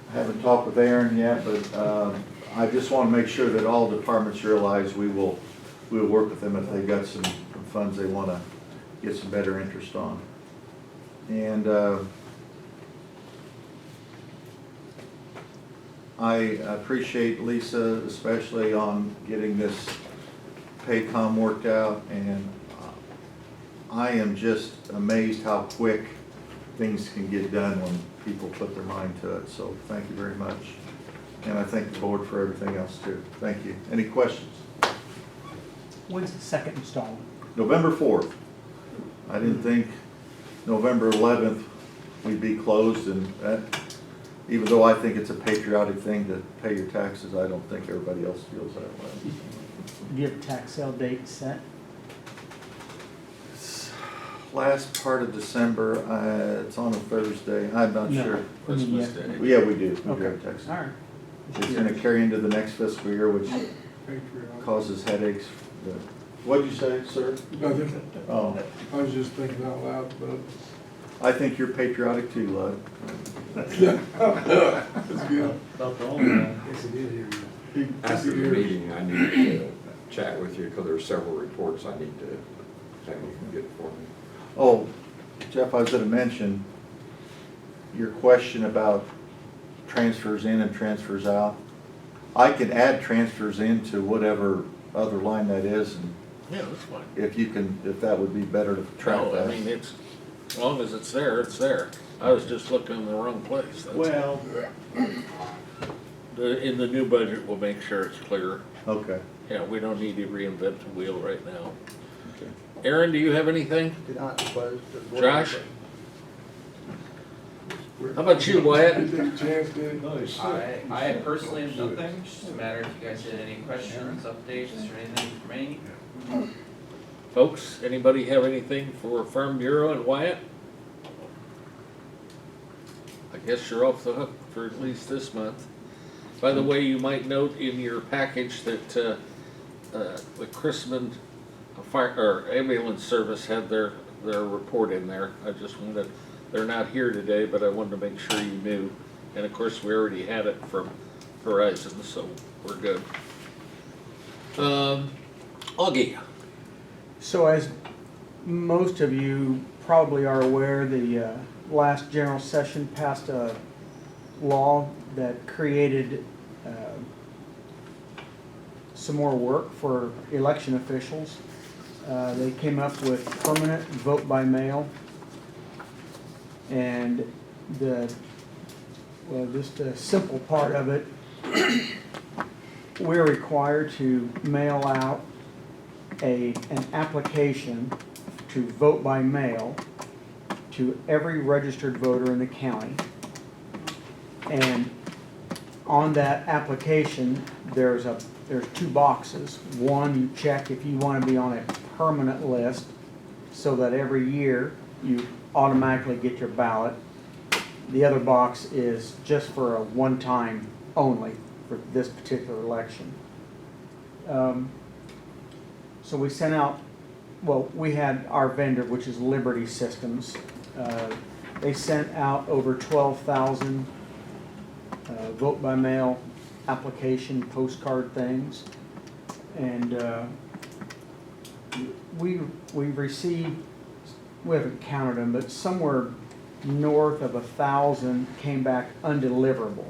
I haven't talked with Aaron yet, but I just want to make sure that all departments realize we will work with them if they've got some funds they want to get some better interest on. And I appreciate Lisa especially on getting this Paycom worked out, and I am just amazed how quick things can get done when people put their mind to it. So thank you very much. And I thank the board for everything else too. Thank you. Any questions? When's the second installment? November 4th. I didn't think November 11th we'd be closed, and that, even though I think it's a patriotic thing to pay your taxes, I don't think everybody else feels that way. Do you have a tax sale date set? Last part of December, it's on a Thursday, I'm not No. sure. Christmas Yeah. Day. Yeah, we do. We do Okay. have tax. All right. It's gonna carry into the next fiscal year, which Patriotic. causes headaches. What'd you say, sir? Nothing. Oh, I was just thinking out loud, but. I think you're patriotic too, Lud. That's good. About the only one. After the meeting, I need to chat with you because there's several reports I need to have you get for me. Oh, Jeff, I was gonna mention your question about transfers in and transfers out. I can add transfers into whatever other line that is, and Yeah, that's fine. if that would be better to track No, I that. mean, it's, as long as it's there, it's there. I was just looking in the wrong place. That's- Well, In the new budget, we'll make sure it's clear. okay. Yeah, we don't need to reinvent the wheel right now. Aaron, do you have anything? Josh? How about you, Wyatt? You take a chance, dude? I personally have nothing, it's just a matter if you guys had any questions, updates, or anything for me. Folks, anybody have anything for Farm Bureau and Wyatt? I guess you're off the hook for at least this month. By the way, you might note in your package that the Chrisman Fire or Ambulance Service had their report in there. I just wanted, they're not here today, but I wanted to make sure you knew. And of course, we already had it from Verizon, so we're good. Augie. So as most of you probably are aware, the last general session passed a law that created some more work for election officials. They came up with permanent vote by mail, and just the simple part of it, we're required to mail out an application to vote by mail to every registered voter in the county. And on that application, there's two boxes. One, you check if you want to be on a permanent list so that every year you automatically get your ballot. The other box is just for a one-time only for this particular election. So we sent out, well, we had our vendor, which is Liberty Systems. They sent out over 12,000 vote by mail application postcard things. And we've received, we haven't counted them, but somewhere north of 1,000 came back undeliverable.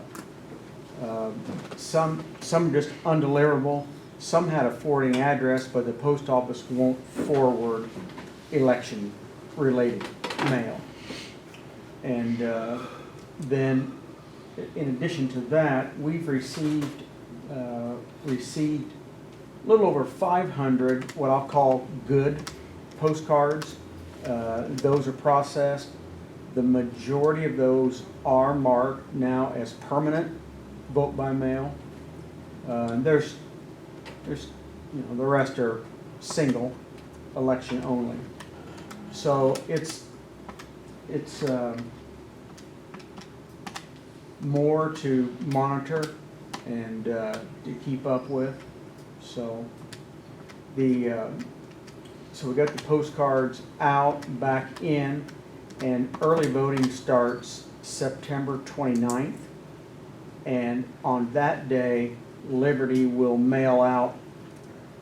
Some just undeliverable, some had a forwarding address, but the post office won't forward election-related mail. And then, in addition to that, we've received a little over 500 what I'll call good postcards. Those are processed. The majority of those are marked now as permanent vote by mail. There's the rest are single election only. So it's more to monitor and to keep up with. So so we got the postcards out, back in, and early voting starts September 29th. And on that day, Liberty will mail out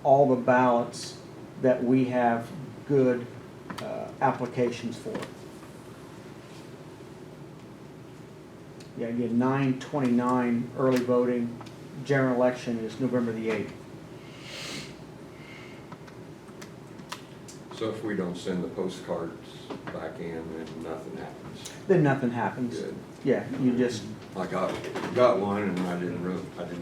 all the ballots that we have good applications for. Yeah, again, 9/29 early voting. General election is November the 8th. So if we don't send the postcards back in, then nothing happens. Then nothing happens. Good. Yeah, you just, I got one and I didn't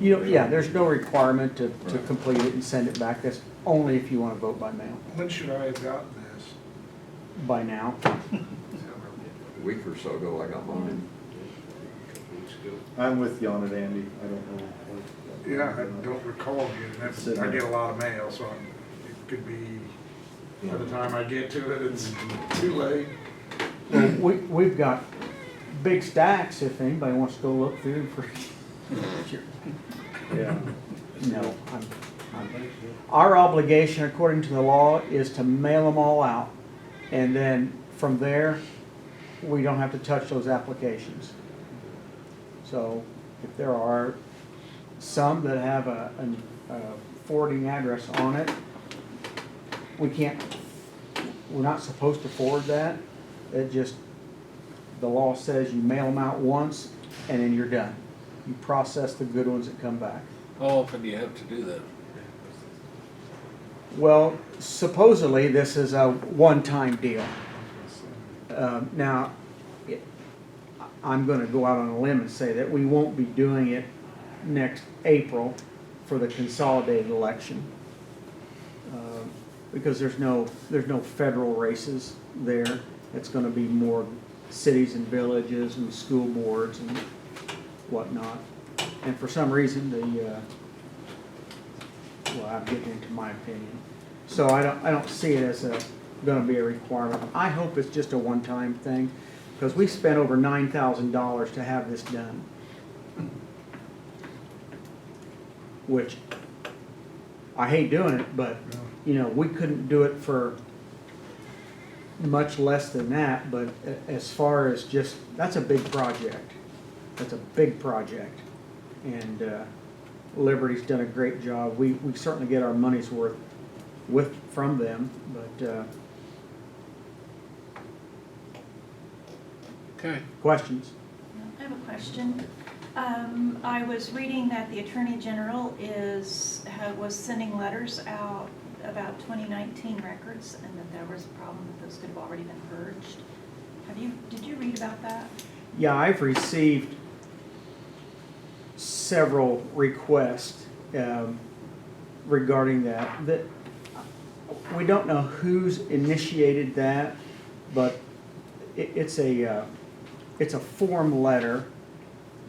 yeah, there's no requirement to complete it and send it back. That's only if you want to vote by mail. When should I have gotten this? By now. A week or so ago, I got mine. I'm with you on it, Andy. I don't know. Yeah, I don't recall getting that. I get a lot of mail, so it could be, by the time I get to it, it's too late. Well, we've got big stacks if anybody wants to go look through for. Yeah. No, our obligation according to the law is to mail them all out. And then from there, we don't have to touch those applications. So if there are some that have a forwarding address on it, we're not supposed to forward that. It just, the law says you mail them out once and then you're done. You process the good ones that come back. How often do you have to do that? Well, supposedly this is a one-time deal. Now, I'm going to go out on a limb and say that we won't be doing it next April for the consolidated election because there's no federal races there. It's going to be more cities and villages and school boards and whatnot. And for some reason, well, I'm getting into my opinion. So I don't see it as going to be a requirement. I hope it's just a one-time thing because we spent over $9,000 to have this done. Which, I hate doing it, but, we couldn't do it for much less than that, but as far as just, that's a big project. That's a big project. And Liberty's done a great job. We certainly get our money's worth from them, but Okay. questions? I have a question. I was reading that the Attorney General was sending letters out about 2019 records and that there was a problem that those could have already been purged. Did you read about that? Yeah, I've received several requests regarding that. That we don't know who's initiated that, but it's a form letter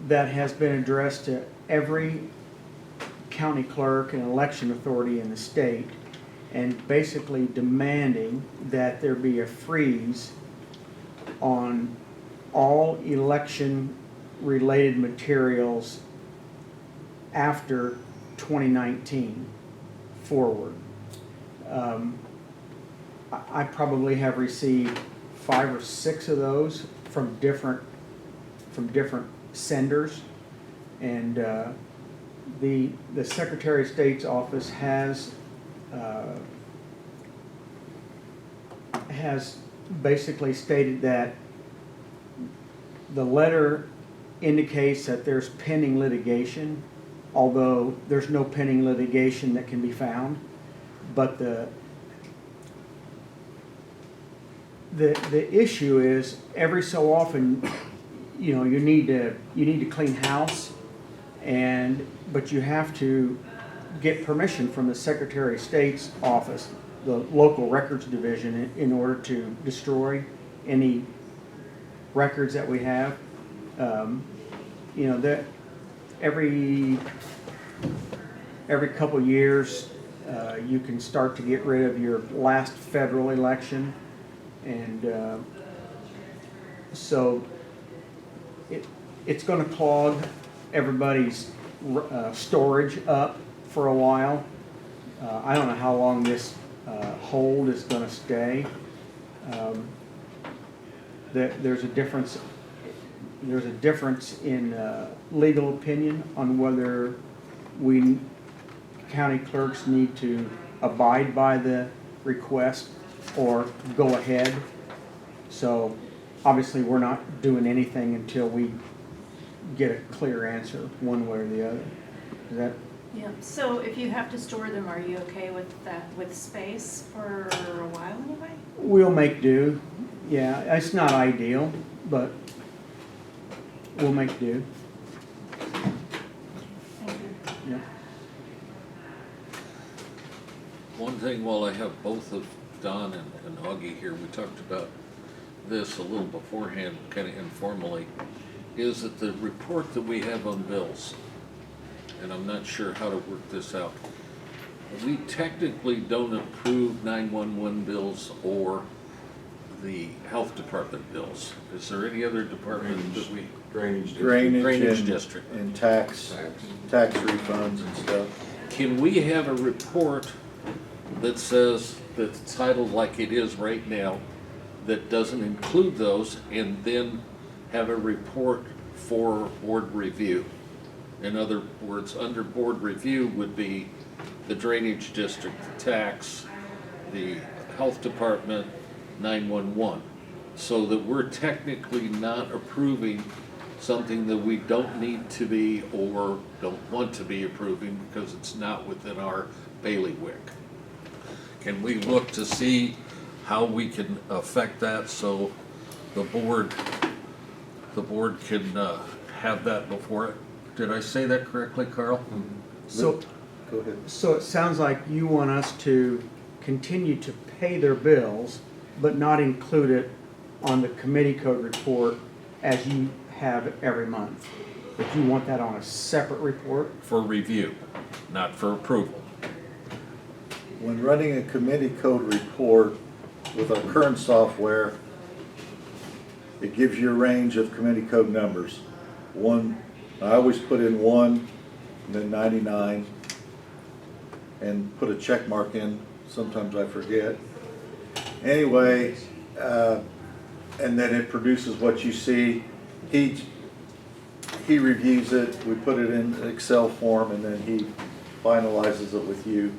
that has been addressed to every county clerk and election authority in the state, and basically demanding that there be a freeze on all election-related materials after 2019 forward. I probably have received 5 or 6 of those from different senders, and the Secretary of State's office has has basically stated that the letter indicates that there's pending litigation, although there's no pending litigation that can be found. But the issue is every so often, you know, you need to clean house, but you have to get permission from the Secretary of State's office, the local records division, in order to destroy any records that we have. You know, that every couple of years, you can start to get rid of your last federal election, and so it's going to clog everybody's storage up for a while. I don't know how long this hold is going to stay. There's a difference. There's a difference in legal opinion on whether we county clerks need to abide by the request or go ahead. So obviously we're not doing anything until we get a clear answer one way or the other. Is that? Yeah, so if you have to store them, are you okay with that, with space for a while anyway? We'll make do. Yeah, it's not ideal, but we'll make do. Thank you. Yeah. One thing, while I have both of Don and Augie here, we talked about this a little beforehand, kind of informally, is that the report that we have on bills, and I'm not sure how to work this out, we technically don't approve 911 bills or the health department bills. Is there any other department that we? Drainage. Drainage and- district. And tax refunds and stuff. Can we have a report that says, that's titled like it is right now, that doesn't include those, and then have a report for board review? In other words, under board review would be the drainage district, the tax, the health department, 911. So that we're technically not approving something that we don't need to be or don't want to be approving because it's not within our bailiwick. Can we look to see how we can affect that so the board can have that before it? Did I say that correctly, Carl? So, Go ahead. so it sounds like you want us to continue to pay their bills, but not include it on the committee code report as you have every month. But you want that on a separate report? For review, not for approval. When running a committee code report with our current software, it gives you a range of committee code numbers. I always put in 1, and then 99, and put a check mark in. Sometimes I forget. Anyway, and then it produces what you see. He reviews it, we put it in Excel form, and then he finalizes it with you.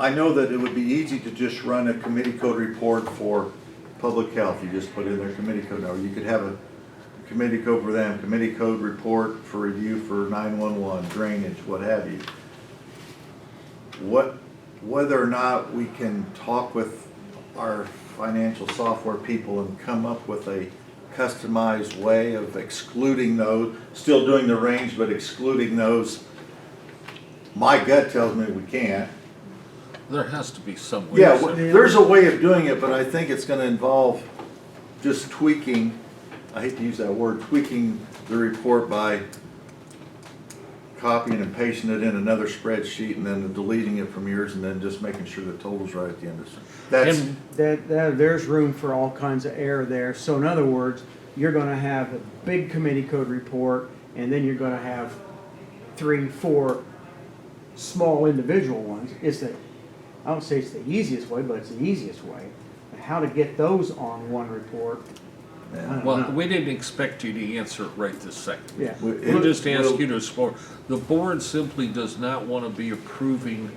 I know that it would be easy to just run a committee code report for public health. You just put in their committee code number. You could have a committee code for them, committee code report for review for 911, drainage, what have you. Whether or not we can talk with our financial software people and come up with a customized way of excluding those, still doing the range, but excluding those, my gut tells me we can't. There has to be some way. Yeah, there's a way of doing it, but I think it's gonna involve just tweaking, I hate to use that word, tweaking the report by copying and pasting it in another spreadsheet and then deleting it from yours and then just making sure the total's right at the end of it. That's, There's room for all kinds of error there. So in other words, you're gonna have a big committee code report, and then you're gonna have 3, 4 small individual ones. I don't say it's the easiest way, but it's the easiest way. But how to get those on one report, I don't Well, know. we didn't expect you to answer it right this second. Yeah. We just asked you to explore. The board simply does not want to be approving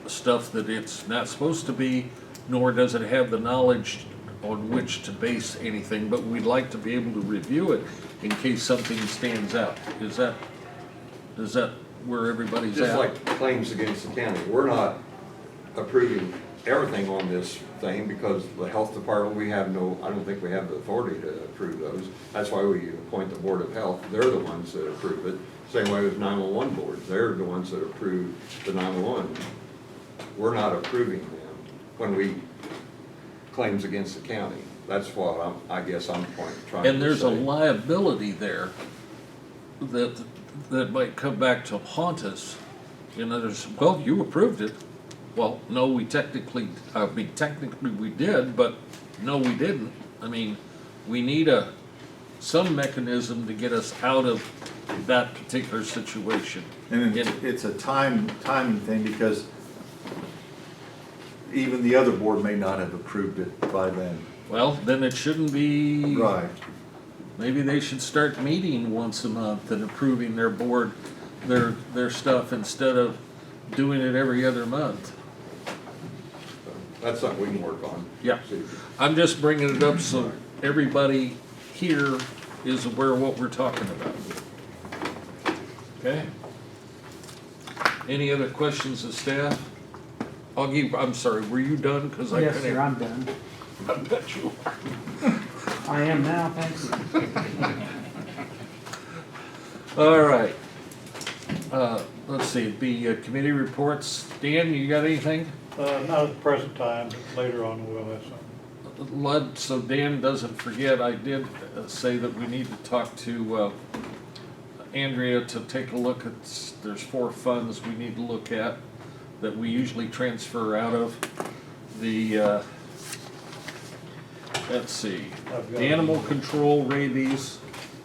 stuff that it's not supposed to be, nor does it have the knowledge on which to base anything, but we'd like to be able to review it in case something stands out. Is that where everybody's Just at? like claims against the county, we're not approving everything on this thing because the health department, I don't think we have the authority to approve those. That's why we appoint the Board of Health. They're the ones that approve it. Same way with 911 boards. They're the ones that approve the 911. We're not approving them when we claims against the county. That's what I guess I'm trying to say. And there's a liability there that might come back to haunt us. You know, well, you approved it. Well, no, technically we did, but no, we didn't. I mean, we need some mechanism to get us out of that particular situation. And it's a timing thing because even the other board may not have approved it by then. Well, then it shouldn't be. Right. Maybe they should start meeting once a month and approving their board, their stuff instead of doing it every other month. That's something we can work on. Yeah. I'm just bringing it up so everybody here is aware of what we're talking about. Okay? Any other questions of staff? Augie, I'm sorry, were you done? Because I Yes, kinda. sir, I'm done. I bet you are. I am now, thank you. All right. Let's see, it'd be committee reports. Dan, you got anything? Not at the present time, but later on we'll have something. So Dan doesn't forget, I did say that we need to talk to Andrea to take a look at, there's 4 funds we need to look at that we usually transfer out of. The, let's see, the animal control, rabies,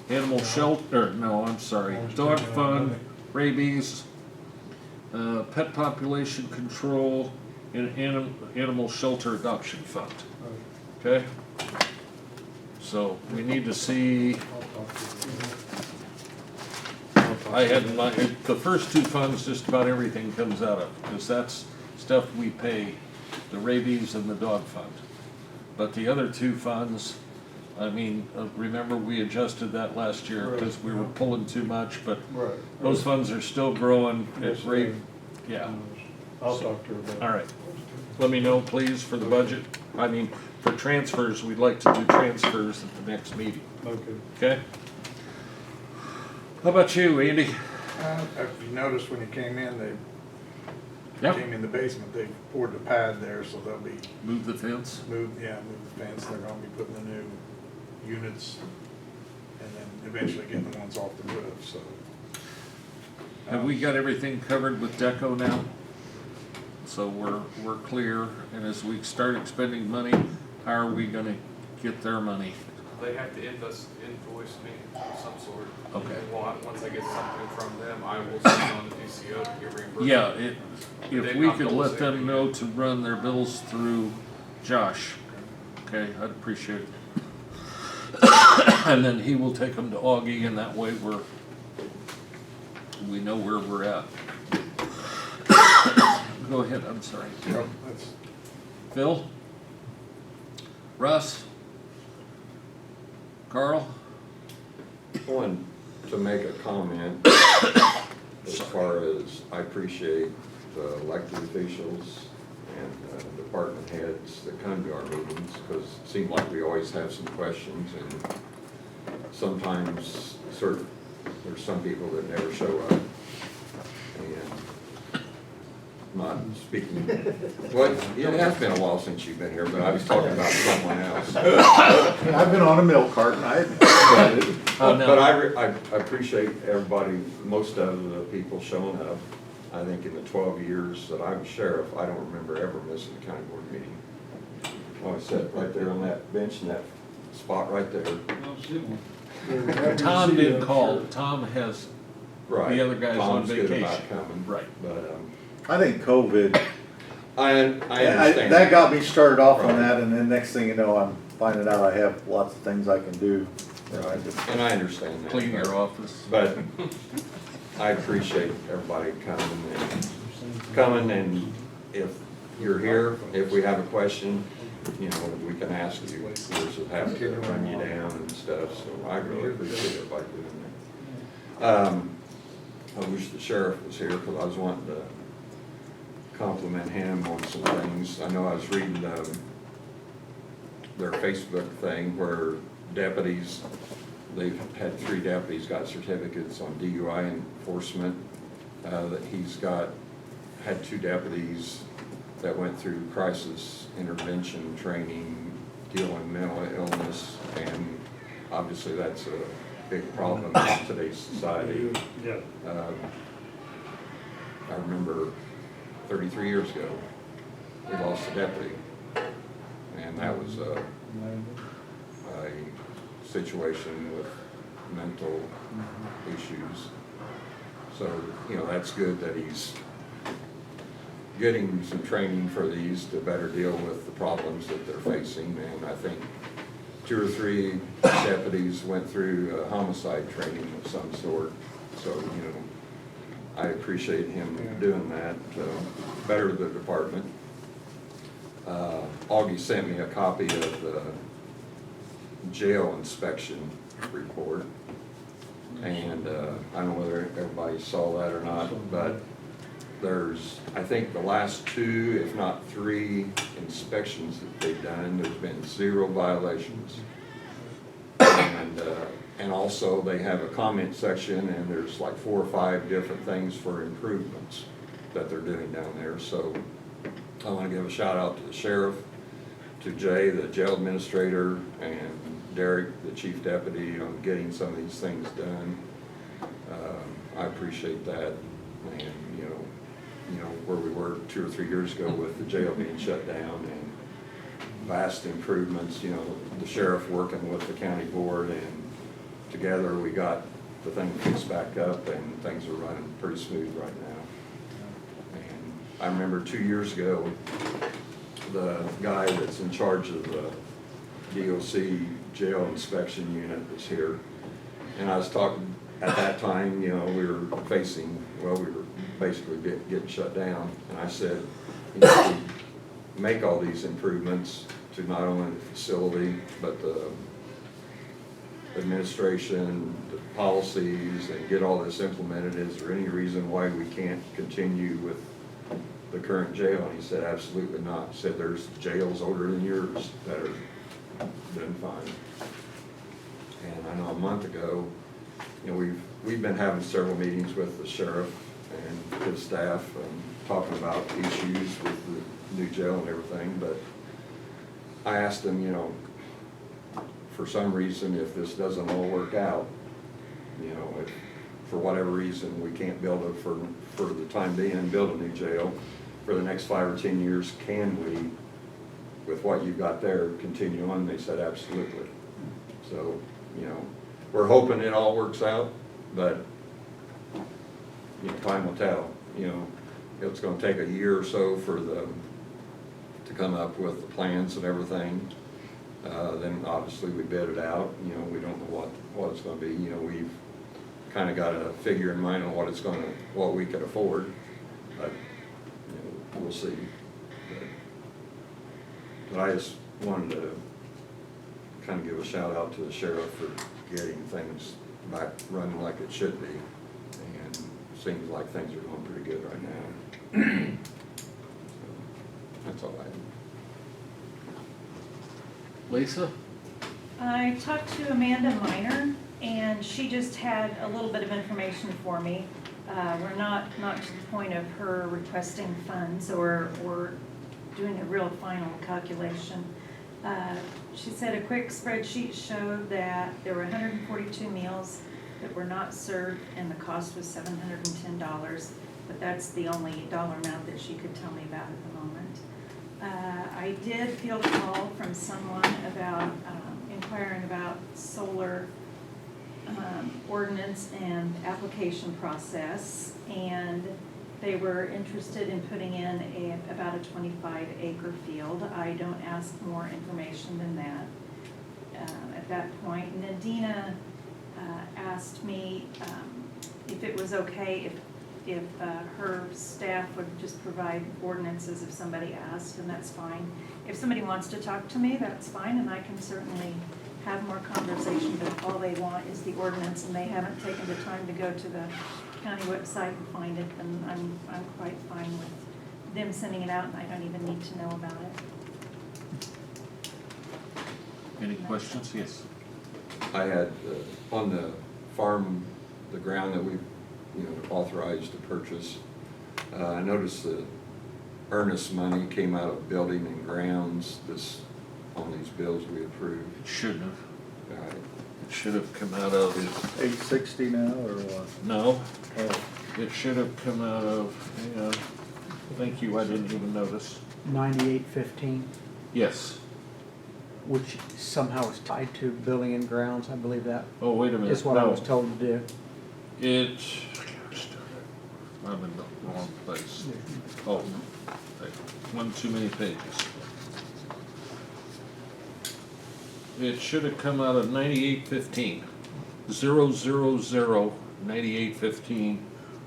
animal shelter, no, I'm sorry, dog fund, rabies, pet population control, and animal shelter adoption fund. Okay? So we need to see, I had in mind, the first 2 funds, just about everything comes out of, because that's stuff we pay, the rabies and the dog fund. But the other 2 funds, I mean, remember we adjusted that last year because we were pulling too much, but those funds are still growing at rate, yeah. I'll talk to her about it. All right. Let me know, please, for the budget. I mean, for transfers, we'd like to do transfers at the next meeting. Okay. Okay? How about you, Andy? If you noticed when you came in, they Yep. came in the basement, they poured the pad there, so they'll be Move the fence? move the fence, they're gonna be putting the new units and then eventually getting the ones off the roof, so. Have we got everything covered with Deco now? So we're clear, and as we start expending money, how are we gonna get their money? They have to invoice me of some sort. Okay. And once I get something from them, I will send it on to DCO to get reimbursed. Yeah, if They've we not could told us let them anything know yet. to run their bills through Josh, okay, I'd appreciate it. And then he will take them to Augie, and that way we know where we're at. Go ahead, I'm sorry. No, that's, Phil? Russ? Carl? I wanted to make a comment as far as I appreciate the elected officials and department heads that come to our meetings, because it seems like we always have some questions, and sometimes there's some people that never show up. And not speaking, well, it has been a while since you've been here, but I was talking about someone else. I've been on a milk cart and I tried it. Oh, no. But I appreciate everybody, most of the people showing up. I think in the 12 years that I was sheriff, I don't remember ever missing a county board meeting. I sat right there on that bench in that spot right there. Tom did call, Tom has Right. the other guys on Tom's good vacation. about coming. Right. But I think COVID, I understand. that got me started off on that, and then next thing you know, I'm finding out I have lots of things I can do. Right, and I understand that. Clean your office. But I appreciate everybody coming, and if you're here. If we have a question, you know, we can ask you. Versus have to run you down and stuff, so I really appreciate it by doing that. I wish the sheriff was here because I was wanting to compliment him on some things. I know I was reading their Facebook thing where deputies, they've had 3 deputies got certificates on DUI enforcement. That he's had 2 deputies that went through crisis intervention training, dealing with mental illness, and obviously that's a big problem in today's society. Yeah. I remember 33 years ago, we lost a deputy, and that was a situation with mental issues. So, you know, that's good that he's getting some training for these to better deal with the problems that they're facing, and I think 2 or 3 deputies went through homicide training of some sort. So, you know, I appreciate him doing that to better the department. Augie sent me a copy of the jail inspection report. And I don't know whether everybody saw that or not, but there's, I think the last 2, if not 3 inspections that they've done, there's been 0 violations. And also they have a comment section, and there's like 4 or 5 different things for improvements that they're doing down there. So I want to give a shout out to the sheriff, to Jay, the jail administrator, and Derek, the chief deputy, on getting some of these things done. I appreciate that. And you know where we were 2 or 3 years ago with the jail being shut down, and vast improvements. You know, the sheriff working with the county board, and together we got the thing fixed back up, and things are running pretty smooth right now. And I remember 2 years ago, the guy that's in charge of the DOC jail inspection unit was here, and I was talking at that time, you know, we were basically getting shut down, and I said, you know, we make all these improvements to not only the facility, but the administration, the policies, and get all this implemented. Is there any reason why we can't continue with the current jail? And he said, absolutely not. He said, there's jails older than yours that are doing fine. And I know a month ago, you know, we've been having several meetings with the sheriff and his staff, and talking about issues with the new jail and everything. But I asked him, you know, for some reason, if this doesn't all work out, you know, if for whatever reason we can't build it for the time being, build a new jail for the next 5 or 10 years, can we, with what you've got there, continue on? They said absolutely. So, you know, we're hoping it all works out, but you know, time will tell. You know, it's going to take a year or so for them to come up with the plans and everything. Then obviously we bid it out. You know, we don't know what it's going to be. You know, we've kind of got a figure in mind on what we could afford, but you know, we'll see. But I just wanted to kind of give a shout out to the sheriff for getting things back running like it should be, and seems like things are going pretty good right now. So, that's all I have. Lisa? I talked to Amanda Miner, and she just had a little bit of information for me. We're not to the point of her requesting funds or doing a real final calculation. She said a quick spreadsheet showed that there were 142 meals that were not served, and the cost was $710, but that's the only dollar amount that she could tell me about at the moment. I did field a call from someone about inquiring about solar ordinance and application process, and they were interested in putting in about a 25-acre field. I don't ask more information than that at that point. Nadina asked me if it was okay if if her staff would just provide ordinances if somebody asked, and that's fine. If somebody wants to talk to me, that's fine, and I can certainly have more conversation, but if all they want is the ordinance and they haven't taken the time to go to the county website and find it, then I'm quite fine with them sending it out, and I don't even need to know about it. Any questions? Yes. I had, on the farm, the ground that we, authorized to purchase, I noticed the earnest money came out of building and grounds, on these bills we approved. It shouldn't have. Right. It should have come out of, 860 now, or what? no, it should have come out of, hang on. Thank you, I didn't even notice. 9815, Yes. which somehow is tied to building and grounds, I believe that Oh, wait a minute. is what I No. was told to do. I'm in the wrong place. Oh, one too many pages. It should have come out of 9815. 0009815,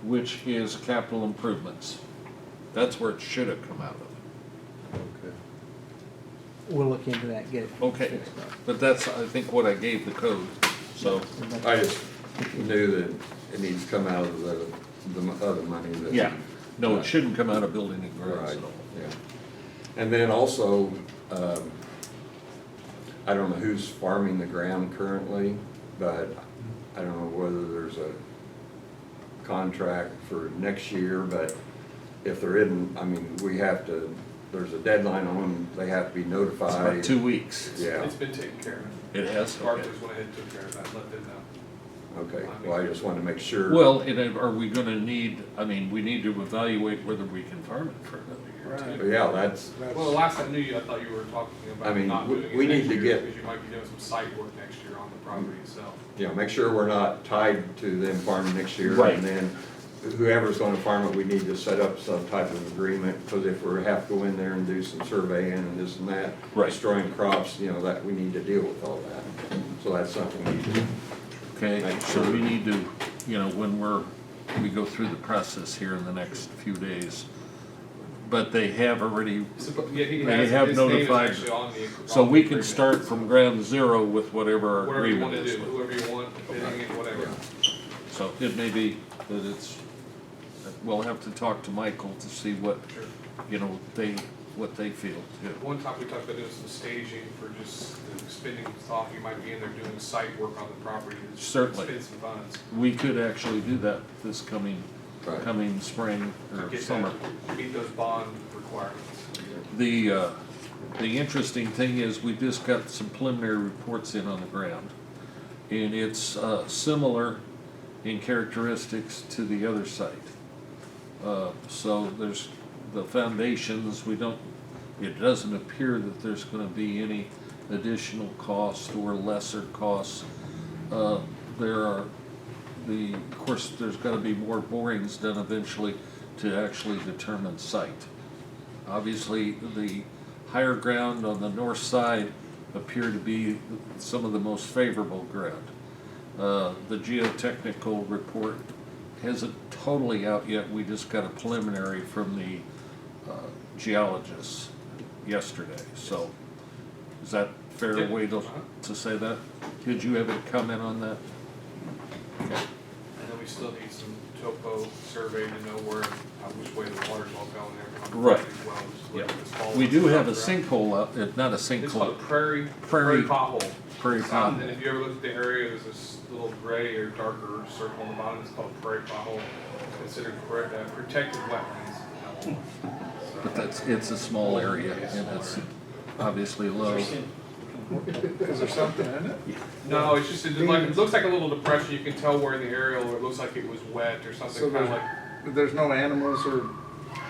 which is capital improvements. That's where it should have come out of. Okay. We'll look into that, get it Okay. fixed up. But that's, I think, what I gave the code, so. I just knew that it needs to come out of the other money that. Yeah, no, it shouldn't come out of building and grounds Right, at all. yeah. And then also, I don't know who's farming the ground currently, but I don't know whether there's a contract for next year, but if there isn't, I mean, there's a deadline on them, they have to be It's notified. about 2 weeks. Yeah, It's been taken care of. It has? Barclays went ahead and took care of that, let them know. okay, well, I just wanted to make sure. Well, and then are we gonna need, we need to evaluate whether we can farm it for another year But too. yeah, that's, Well, the last I knew you, I thought you were talking I about mean, not doing it we need next to year, get- because you might be doing some site work next year on the property itself. make sure we're not tied to them farming next year. Right. And then whoever's gonna farm it, we need to set up some type of agreement, because if we have to go in there and do some surveying and this and that, Right. destroying crops, that we need to deal with all that. So that's something we need to do. Okay, Make so sure. we need to, when we go through the process here in the next few days. But they have already, Yeah, he They has, have his name is notified- actually on the. so on the we can agreement. start from ground zero with whatever our Whatever you agreement wanna is. do, whoever you want, bidding it, whatever. So it may be that we'll have to talk to Michael to see what, Sure. what they feel too. One time we talked about doing some staging for just spending thought, you might be in there doing site work on the property. to Certainly. Spend some funds. We could actually do that this coming Right. spring To or get summer. that, meet those bond requirements. The interesting thing is, we just got some preliminary reports in on the ground. And it's similar in characteristics to the other site. So there's the foundations, it doesn't appear that there's gonna be any additional cost or lesser costs. Of course, there's gotta be more borings done eventually to actually determine site. Obviously, the higher ground on the north side appear to be some of the most favorable ground. The geotechnical report isn't totally out yet, we just got a preliminary from the geologists yesterday, so is that a fair Yeah. way to say that? Did you have a comment on that? And then we still need some topo survey to know which way the water's all going there. on the Right. property as well, just look Yeah. at this fall We do have a stuff. sinkhole out, not a It's called sinkhole, a prairie Prairie- pothole. prairie And pond. if you ever look at the area, there's this little gray or darker circle on the bottom, it's called prairie pothole. Considered protected wetlands. But it's a small area and it's obviously low. Is there something in it? No, it's just, it looks like a little depression, you can tell where in the aerial, where it looks like it was wet or So something, kinda like, there's no animals or?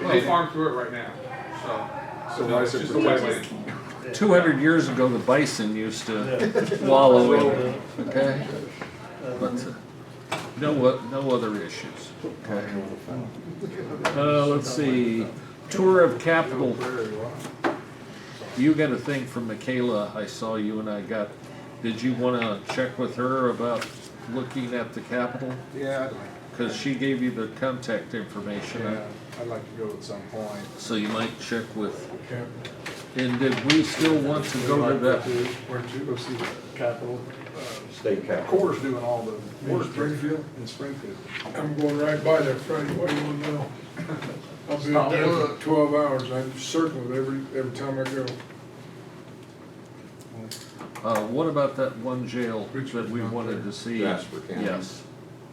they farm through it right now, so. So no, why it's is it just a protected? wetland. 200 years ago, the bison used to wallow in it, okay? But no other issues, okay? Let's see, tour of Capitol. You got a thing from Michaela, I saw you and I got. Did you want to check with her about looking at the Capitol? Yeah, Cause she gave you the contact information, Yeah, I'd like to go at some point. so you might check with, Yeah. and did we still want to go to that? Where'd you go see the Capitol? State Capitol. Core's doing all the. In Springfield? In Springfield. I'm going right by there Friday, what do you wanna know? I'll be Stop up there and for look. 12 hours, I circle it every time I go. What about that one jail that Richard's we not wanted there. to see? Jasper County. Yes,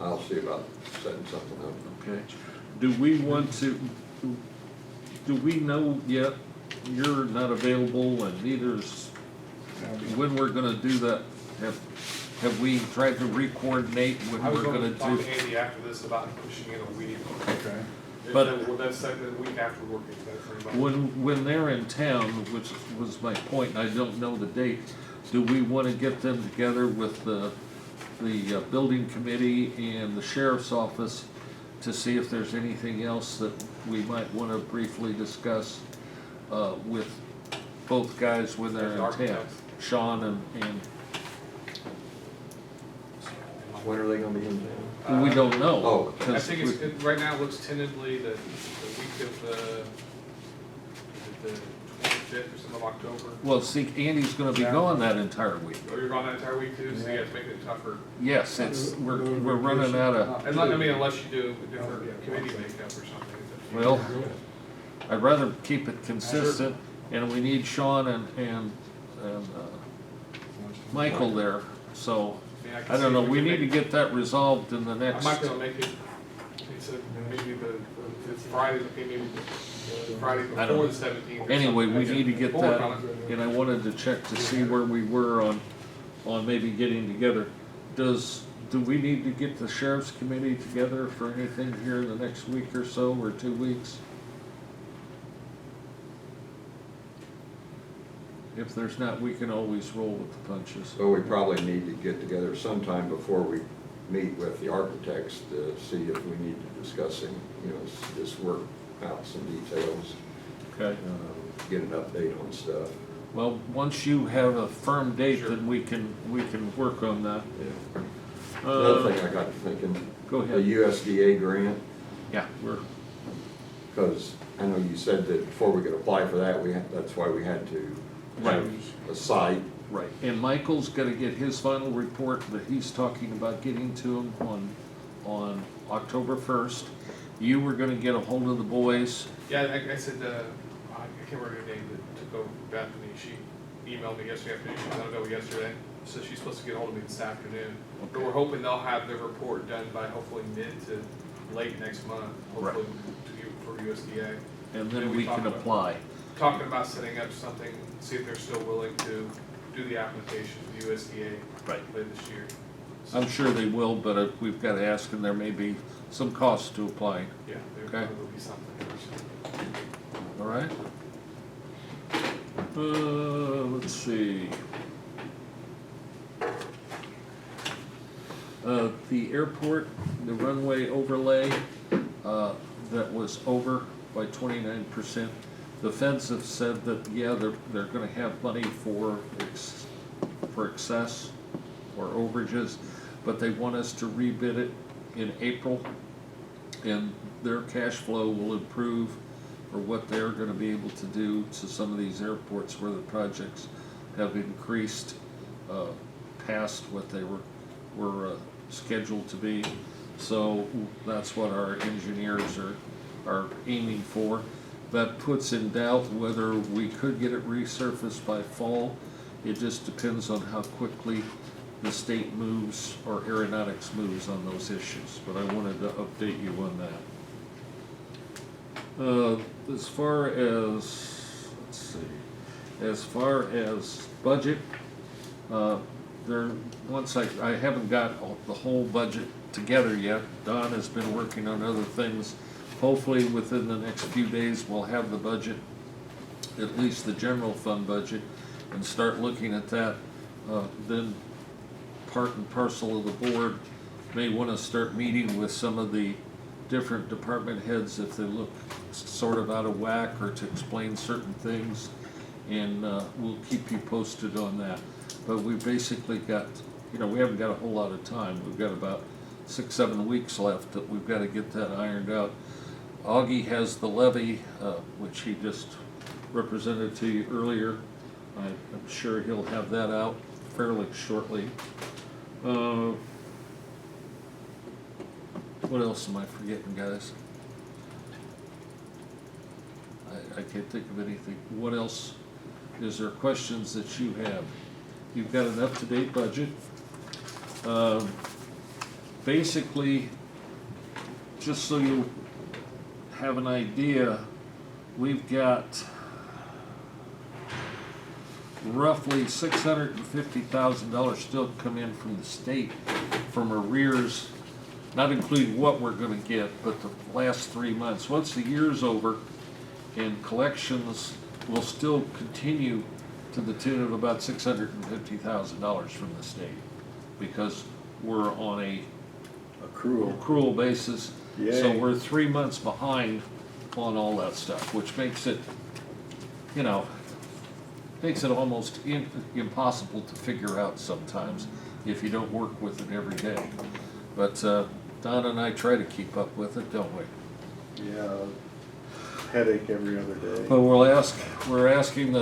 I'll see about setting something up. okay. Do we want to, do we know yet, you're not available and neither's, when we're gonna do that? Have we tried to re-coordinate when I was we're going gonna to talk do? to Andy after this about pushing it a week. Okay. But- Well, that's like the week after working better for everybody. When they're in town, which was my point, I don't know the date, do we wanna get them together with the building committee and the sheriff's office to see if there's anything else that we might wanna briefly discuss, with both guys when they're in town? Architects. Sean and, When are they gonna be in town? we don't know. Oh, I 'cause think we- right now it looks tentatively the week of the 25th or something of October. Well, see, Andy's gonna be gone that entire week. Oh, you're gone that entire week too, so you have to make it tougher. Yes, we're running out of, And I mean, unless you do a different committee makeup or something. well, I'd rather keep it consistent, and we need Sean and Michael there, so, mean, can I don't see know, if we can need to make- get that resolved in the I next, might be able to make it, it's maybe it's Friday, maybe Friday I don't before know. the 17th. anyway, we need to get We'll work that, on it. and I wanted to check to see where we were on maybe getting together. Do we need to get the sheriff's committee together for anything here in the next week or so, or 2 weeks? If there's not, we can always roll with the punches. So we probably need to get together sometime before we meet with the architects to see if we need to discuss any, just work out some details, Okay. get an update on stuff. Well, once you have a firm date, Sure. then we can work on that. Yeah. Another thing I got to thinking, Go the ahead. USDA grant, Yeah, because I know you said that before we could apply for that, that's why we had to have a site. right. And Michael's gonna get his final report that he's talking about getting to him on October 1st. You were gonna get a hold of the boys. Yeah, I said, I can't remember her name that took over Bethany, she emailed me yesterday afternoon, she was unavailable yesterday, so she's supposed to get hold of me this afternoon. But we're hoping they'll have their report done by hopefully mid to late next month, hopefully for USDA. And Then then we we talk can about- apply. Talking about setting up something, see if they're still willing to do the application to USDA Right. later this year. I'm sure they will, but we've gotta ask, and there may be some cost to apply. Yeah, there Okay. probably will be something. All right? Let's see. The airport, the runway overlay, that was over by 29%. The feds have said that, yeah, they're gonna have money for excess or overages, but they want us to rebid it in April, and their cash flow will improve for what they're gonna be able to do to some of these airports where the projects have increased past what they were scheduled to be. So that's what our engineers are aiming for. That puts in doubt whether we could get it resurfaced by fall. It just depends on how quickly the state moves or aeronautics moves on those issues, but I wanted to update you on that. As far as, let's see, as far as budget, I haven't got the whole budget together yet. Don has been working on other things. Hopefully within the next few days, we'll have the budget, at least the general fund budget, and start looking at that. Then part and parcel of the board may want to start meeting with some of the different department heads if they look sort of out of whack or to explain certain things, and we'll keep you posted on that. But we basically got, we haven't got a whole lot of time. We've got about 6, 7 weeks left that we've got to get that ironed out. Augie has the levy, which he just represented to you earlier. I'm sure he'll have that out fairly shortly. What else am I forgetting, guys? I can't think of anything. What else? Is there questions that you have? You've got an up-to-date budget. Basically, just so you have an idea, we've got roughly $650,000 still come in from the state from arrears, not including what we're gonna get, but the last 3 months. Once the year's over, and collections will still continue to the tune of about $650,000 from the state, because we're on a accrual basis. So Yay. we're 3 months behind on all that stuff, which makes it, makes it almost impossible to figure out sometimes if you don't work with it every day. But Donna and I try to keep up with it, don't we? Yeah, headache every other day. But we're asking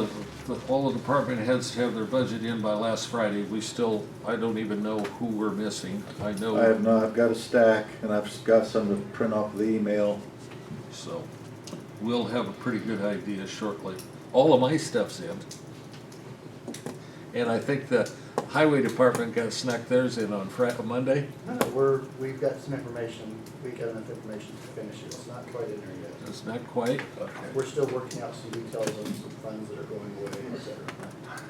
all the department heads to have their budget in by last Friday. I don't even know who we're missing. I know. I have not, I've got a stack, and I've got some to print off the email. So, we'll have a pretty good idea shortly. All of my stuff's in. And I think the highway department got snuck theirs in on Monday. No, we've got some information, we got enough information to finish it, it's not quite in there yet. It's not quite, okay. We're still working out some details on some funds that are going away, et cetera.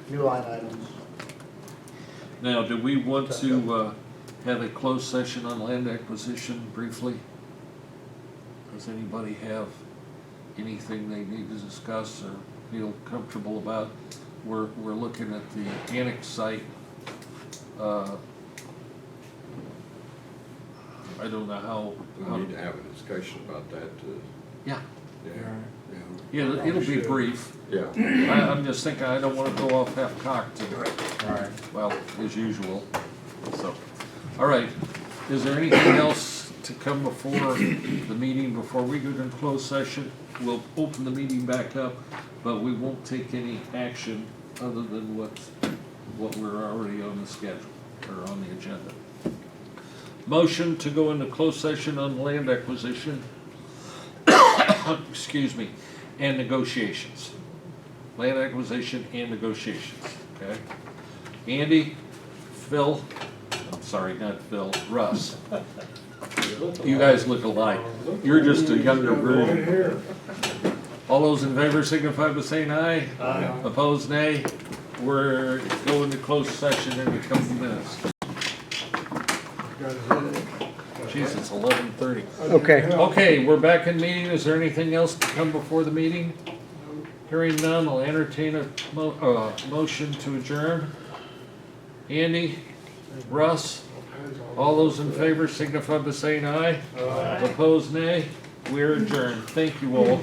New line items. Now, do we want to have a closed session on land acquisition briefly? Does anybody have anything they need to discuss or feel comfortable about? We're looking at the annex site. I don't know how. We need to have a discussion about that too. Yeah. Yeah. It'll be brief. Yeah. I'm just thinking I don't want to go off half-cocked today. Alright. Well, as usual. So, all right. Is there anything else to come before the meeting, before we go to closed session? We'll open the meeting back up, but we won't take any action other than what we're already on the schedule, or on the agenda. Motion to go into closed session on land acquisition, excuse me, and negotiations. Land acquisition and negotiations, okay? Andy, Phil, I'm sorry, not Phil, Russ. You guys look alike. You're just a younger version. All those in favor signify by saying aye. Aye. Opposed, nay. We're going to closed session in a couple minutes. Jeez, it's 11:30. Okay. Okay, we're back in meeting. Is there anything else to come before the meeting? Hearing none, I'll entertain a motion to adjourn. Andy, Russ, all those in favor signify by saying aye. Opposed, nay. We're adjourned. Thank you all.